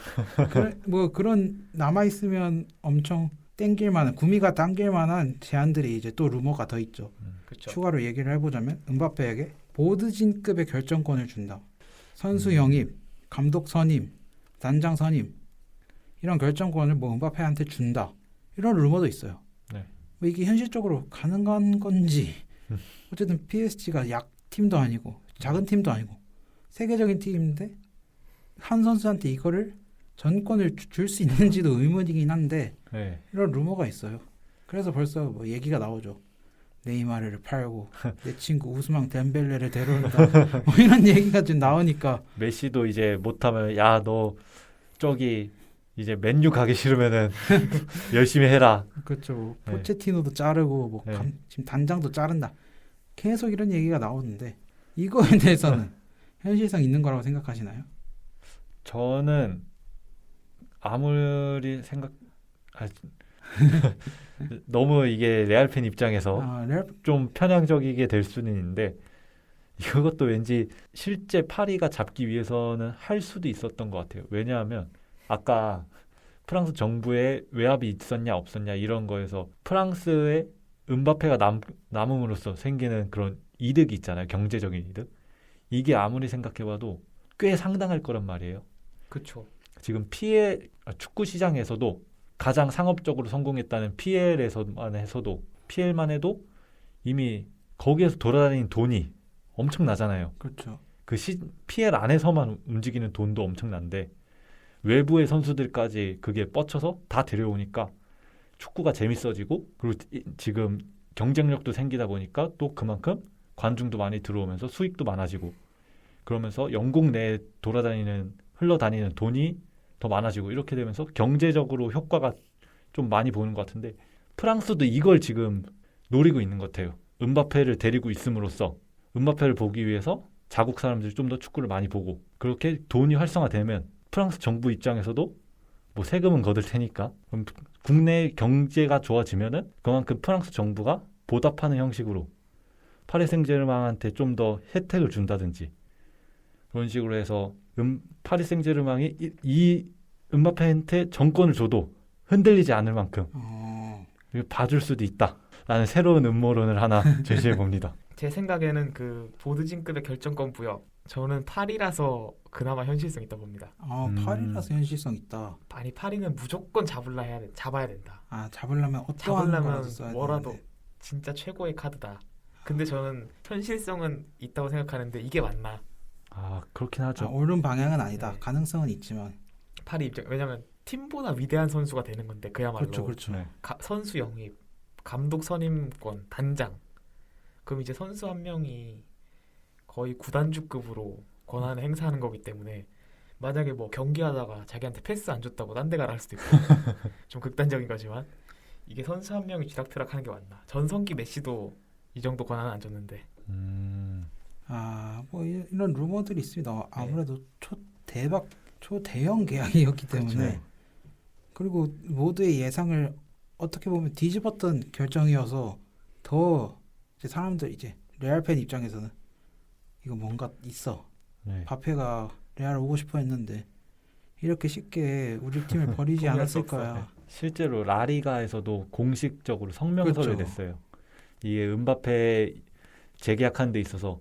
뭐 그런 남아 있으면 엄청 땡길 만한 구미가 당길 만한 제안들이 이제 또 루머가 더 있죠. 그렇죠. 추가로 얘기를 해보자면 음바페에게 보드진급의 결정권을 준다. 선수 영입, 감독 선임, 단장 선임 이런 결정권을 뭐 음바페한테 준다. 이런 루머도 있어요. 네. 뭐 이게 현실적으로 가능한 건지 어쨌든 PSG가 약팀도 아니고 작은 팀도 아니고 세계적인 팀인데 한 선수한테 이거를 전권을 줄 수 있는지도 의문이긴 한데 네. 이런 루머가 있어요. 그래서 벌써 뭐 얘기가 나오죠. 네이마르를 팔고 내 친구 우스망 덴벨레를 데려온다. 뭐 이런 얘기가 좀 나오니까 메시도 이제 못하면 야 너 저기 이제 맨유 가기 싫으면은 열심히 해라. 그렇죠. 뭐 네. 포체티노도 자르고 뭐 네. 지금 단장도 자른다. 계속 이런 얘기가 나오는데 이거에 대해서는 현실성 있는 거라고 생각하시나요? 저는 아무리 너무 이게 레알 팬 입장에서 좀 편향적이게 될 수는 있는데 이것도 왠지 실제 파리가 잡기 위해서는 할 수도 있었던 것 같아요. 왜냐하면 아까 프랑스 정부에 외압이 있었냐 없었냐 이런 거에서 프랑스의 음바페가 남음으로써 생기는 그런 이득이 있잖아요. 경제적인 이득. 이게 아무리 생각해봐도 꽤 상당할 거란 말이에요. 그렇죠. 지금 축구 시장에서도 가장 상업적으로 성공했다는 PL만 해도 이미 거기에서 돌아다니는 돈이 엄청나잖아요. 그렇죠. PL 안에서만 움직이는 돈도 엄청난데 외부의 선수들까지 그게 뻗쳐서 다 데려오니까 축구가 재밌어지고 그리고 지금 경쟁력도 생기다 보니까 또 그만큼 관중도 많이 들어오면서 수익도 많아지고 그러면서 영국 내에 흘러다니는 돈이 더 많아지고 이렇게 되면서 경제적으로 효과가 좀 많이 보는 것 같은데 프랑스도 이걸 지금 노리고 있는 것 같아요. 음바페를 데리고 있음으로써 음바페를 보기 위해서 자국 사람들이 좀 더 축구를 많이 보고 그렇게 돈이 활성화되면 프랑스 정부 입장에서도 뭐 세금은 거둘 테니까 그럼 국내 경제가 좋아지면은 그만큼 프랑스 정부가 보답하는 형식으로 파리 생제르맹한테 좀 더 혜택을 준다든지 그런 식으로 해서 파리 생제르맹이 이 음바페한테 정권을 줘도 흔들리지 않을 만큼 봐줄 수도 있다라는 새로운 음모론을 하나 제시해 봅니다. 제 생각에는 그 보드진급의 결정권 부여 저는 8이라서 그나마 현실성 있다 봅니다. 8이라서 현실성 있다. 아니 8이는 무조건 잡아야 된다. 잡으려면 어떠한 잡으려면 거라도 써야 뭐라도 되는데. 진짜 최고의 카드다. 근데 저는 현실성은 있다고 생각하는데 이게 맞나? 그렇긴 하죠. 옳은 방향은 아니다. 네. 가능성은 있지만. 8이 입장 왜냐면 팀보다 위대한 선수가 되는 건데 그야말로 그렇죠. 네. 선수 영입, 감독 선임권, 단장. 그럼 이제 선수 한 명이 거의 구단주급으로 권한을 행사하는 거기 때문에 만약에 뭐 경기하다가 자기한테 패스 안 줬다고 딴 데 가라 할 수도 있고 좀 극단적인 거지만 이게 선수 한 명이 쥐락펴락하는 게 맞나? 전성기 메시도 이 정도 권한은 안 줬는데 뭐 이런 루머들이 있습니다. 아무래도 초대형 계약이었기 때문에 그렇죠. 그리고 모두의 예상을 어떻게 보면 뒤집었던 결정이어서 더 이제 사람들 이제 레알 팬 입장에서는 이거 뭔가 있어. 네. 바페가 레알 오고 싶어 했는데 이렇게 쉽게 우리 팀을 버리지 포기할 수 않았을 없어. 거야. 실제로 라리가에서도 공식적으로 성명서를 그렇죠. 냈어요. 이게 음바페 재계약하는 데 있어서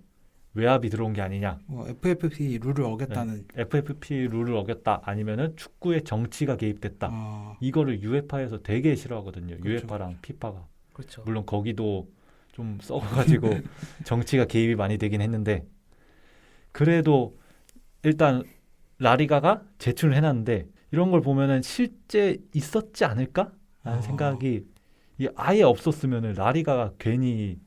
외압이 들어온 게 아니냐. 뭐 FFP 룰을 어겼다는. FFP 룰을 어겼다. 아니면은 축구에 정치가 개입됐다. 이거를 유에파에서 되게 싫어하거든요. 그렇죠. 유에파랑 피파가. 그렇죠. 물론 거기도 좀 썩어가지고 정치가 개입이 많이 되긴 했는데 그래도 일단 라리가가 제출을 해놨는데 이런 걸 보면은 실제 있었지 않을까라는 생각이 아예 없었으면은 라리가가 괜히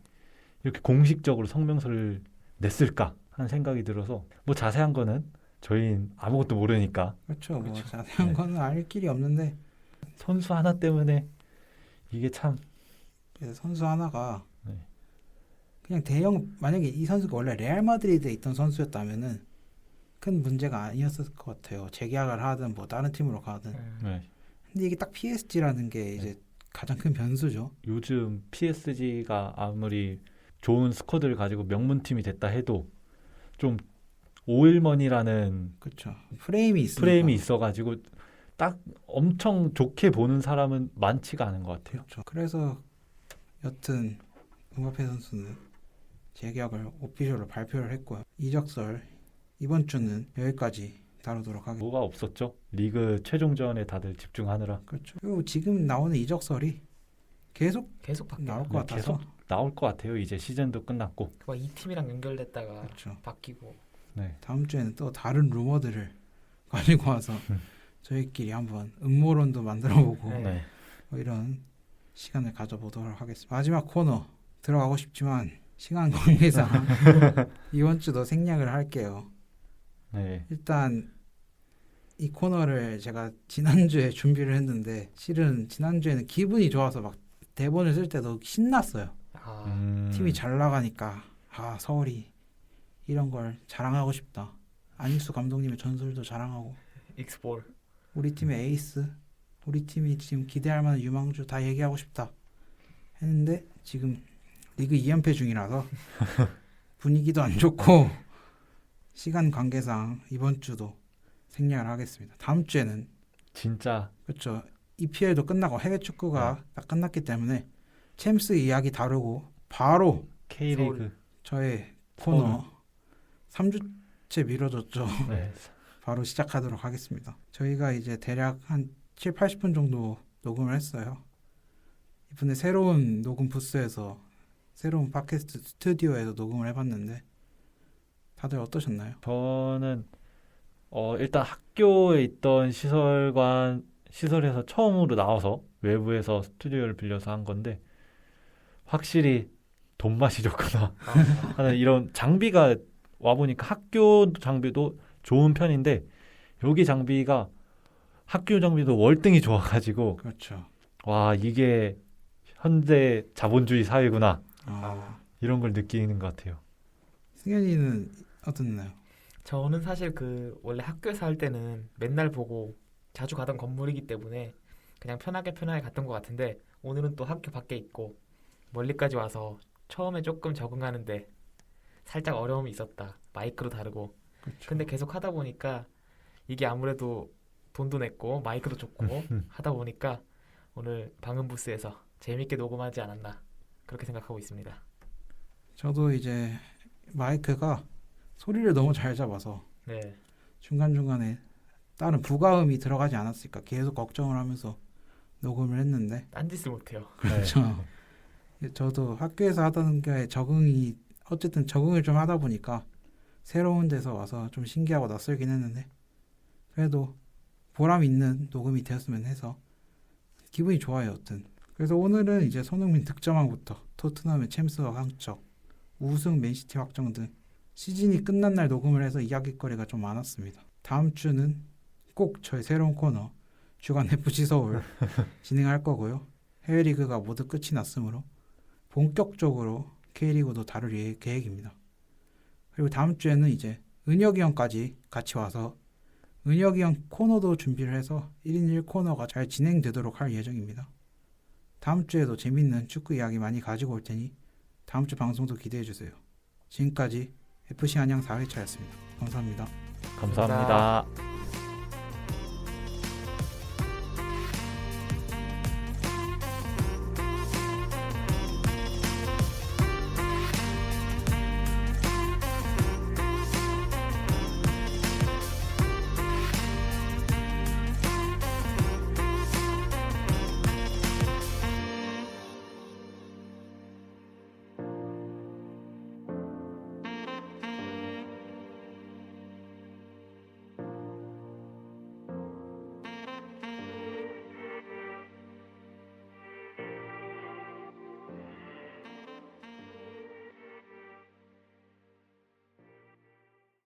이렇게 공식적으로 성명서를 냈을까 하는 생각이 들어서 뭐 자세한 거는 저희는 아무것도 모르니까 그렇죠. 뭐 그렇죠. 자세한 네. 거는 알 길이 없는데 선수 하나 때문에 이게 참 그래서 선수 하나가 네. 그냥 만약에 이 선수가 원래 레알 마드리드에 있던 선수였다면은 큰 문제가 아니었을 것 같아요. 재계약을 하든 뭐 다른 팀으로 가든. 네. 근데 이게 딱 PSG라는 게 이제 가장 큰 변수죠. 요즘 PSG가 아무리 좋은 스쿼드를 가지고 명문팀이 됐다 해도 좀 오일머니라는 그렇죠. 프레임이 있으니까. 프레임이 있어가지고 딱 엄청 좋게 보는 사람은 많지가 않은 것 같아요. 그렇죠. 그래서 여튼 음바페 선수는 재계약을 오피셜로 발표를 했고요. 이적설 이번 주는 여기까지 다루도록 하겠습니다. 뭐가 없었죠? 리그 최종전에 다들 집중하느라 그렇죠. 그리고 지금 나오는 이적설이 계속 계속 나올 바뀌어요. 것 같아서. 나올 것 같아요. 이제 시즌도 끝났고. 이 팀이랑 연결됐다가 그렇죠. 바뀌고 네. 다음 주에는 또 다른 루머들을 가지고 와서 저희끼리 한번 음모론도 만들어보고 네. 네. 뭐 이런 시간을 가져보도록 하겠습니다. 마지막 코너 들어가고 싶지만 시간 관계상 이번 주도 생략을 할게요. 네. 일단 이 코너를 제가 지난주에 준비를 했는데 실은 지난주에는 기분이 좋아서 막 대본을 쓸 때도 신났어요. 팀이 잘 나가니까 서울이 이런 걸 자랑하고 싶다. 안익수 감독님의 전술도 자랑하고 익스볼 우리 팀의 에이스, 우리 팀이 지금 기대할 만한 유망주 다 얘기하고 싶다 했는데 지금 리그 2연패 중이라서 분위기도 안 좋고 시간 관계상 이번 주도 생략을 하겠습니다. 다음 주에는 진짜 그렇죠. EPL도 끝나고 해외 축구가 딱 끝났기 때문에 챔스 이야기 다루고 바로 K리그 저의 코너 3주째 미뤄졌죠. 네. 바로 시작하도록 하겠습니다. 저희가 이제 대략 한 7, 80분 정도 녹음을 했어요. 이번에 새로운 녹음 부스에서 새로운 팟캐스트 스튜디오에서 녹음을 해봤는데 다들 어떠셨나요? 저는 일단 학교에 있던 시설에서 처음으로 나와서 외부에서 스튜디오를 빌려서 한 건데 확실히 돈맛이 좋구나 하는 이런 장비가 와보니까 학교 장비도 좋은 편인데 여기 장비가 학교 장비도 월등히 좋아가지고 그렇죠. 와 이게 현대 자본주의 사회구나 이런 걸 느끼는 것 같아요. 승현이는 어떻나요? 저는 사실 원래 학교에서 할 때는 맨날 보고 자주 가던 건물이기 때문에 그냥 편하게 갔던 것 같은데 오늘은 또 학교 밖에 있고 멀리까지 와서 처음에 조금 적응하는데 살짝 어려움이 있었다. 마이크로 다르고. 그렇죠. 근데 계속 하다 보니까 이게 아무래도 돈도 냈고 마이크도 좋고 하다 보니까 오늘 방음 부스에서 재밌게 녹음하지 않았나 그렇게 생각하고 있습니다. 저도 이제 마이크가 소리를 너무 잘 잡아서 네, 중간중간에 다른 부가음이 들어가지 않았을까 계속 걱정을 하면서 녹음을 했는데 딴짓을 못해요. 그렇죠. 저도 학교에서 하던 게 어쨌든 적응을 좀 하다 보니까 새로운 데서 와서 좀 신기하고 낯설긴 했는데 그래도 보람 있는 녹음이 되었으면 해서 기분이 좋아요. 여튼 그래서 오늘은 이제 손흥민 득점왕부터 토트넘의 챔스와 강척, 우승 맨시티 확정 등 시즌이 끝난 날 녹음을 해서 이야기거리가 좀 많았습니다. 다음 주는 꼭 저의 새로운 코너 주간 FC 서울 진행할 거고요. 해외 리그가 모두 끝이 났으므로 본격적으로 K리그도 다룰 계획입니다. 그리고 다음 주에는 이제 은혁이 형까지 같이 와서 은혁이 형 코너도 준비를 해서 1인 1코너가 잘 진행되도록 할 예정입니다. 다음 주에도 재밌는 축구 이야기 많이 가지고 올 테니 다음 주 방송도 기대해 주세요. 지금까지 FC 안양 4회차였습니다. 감사합니다. 감사합니다.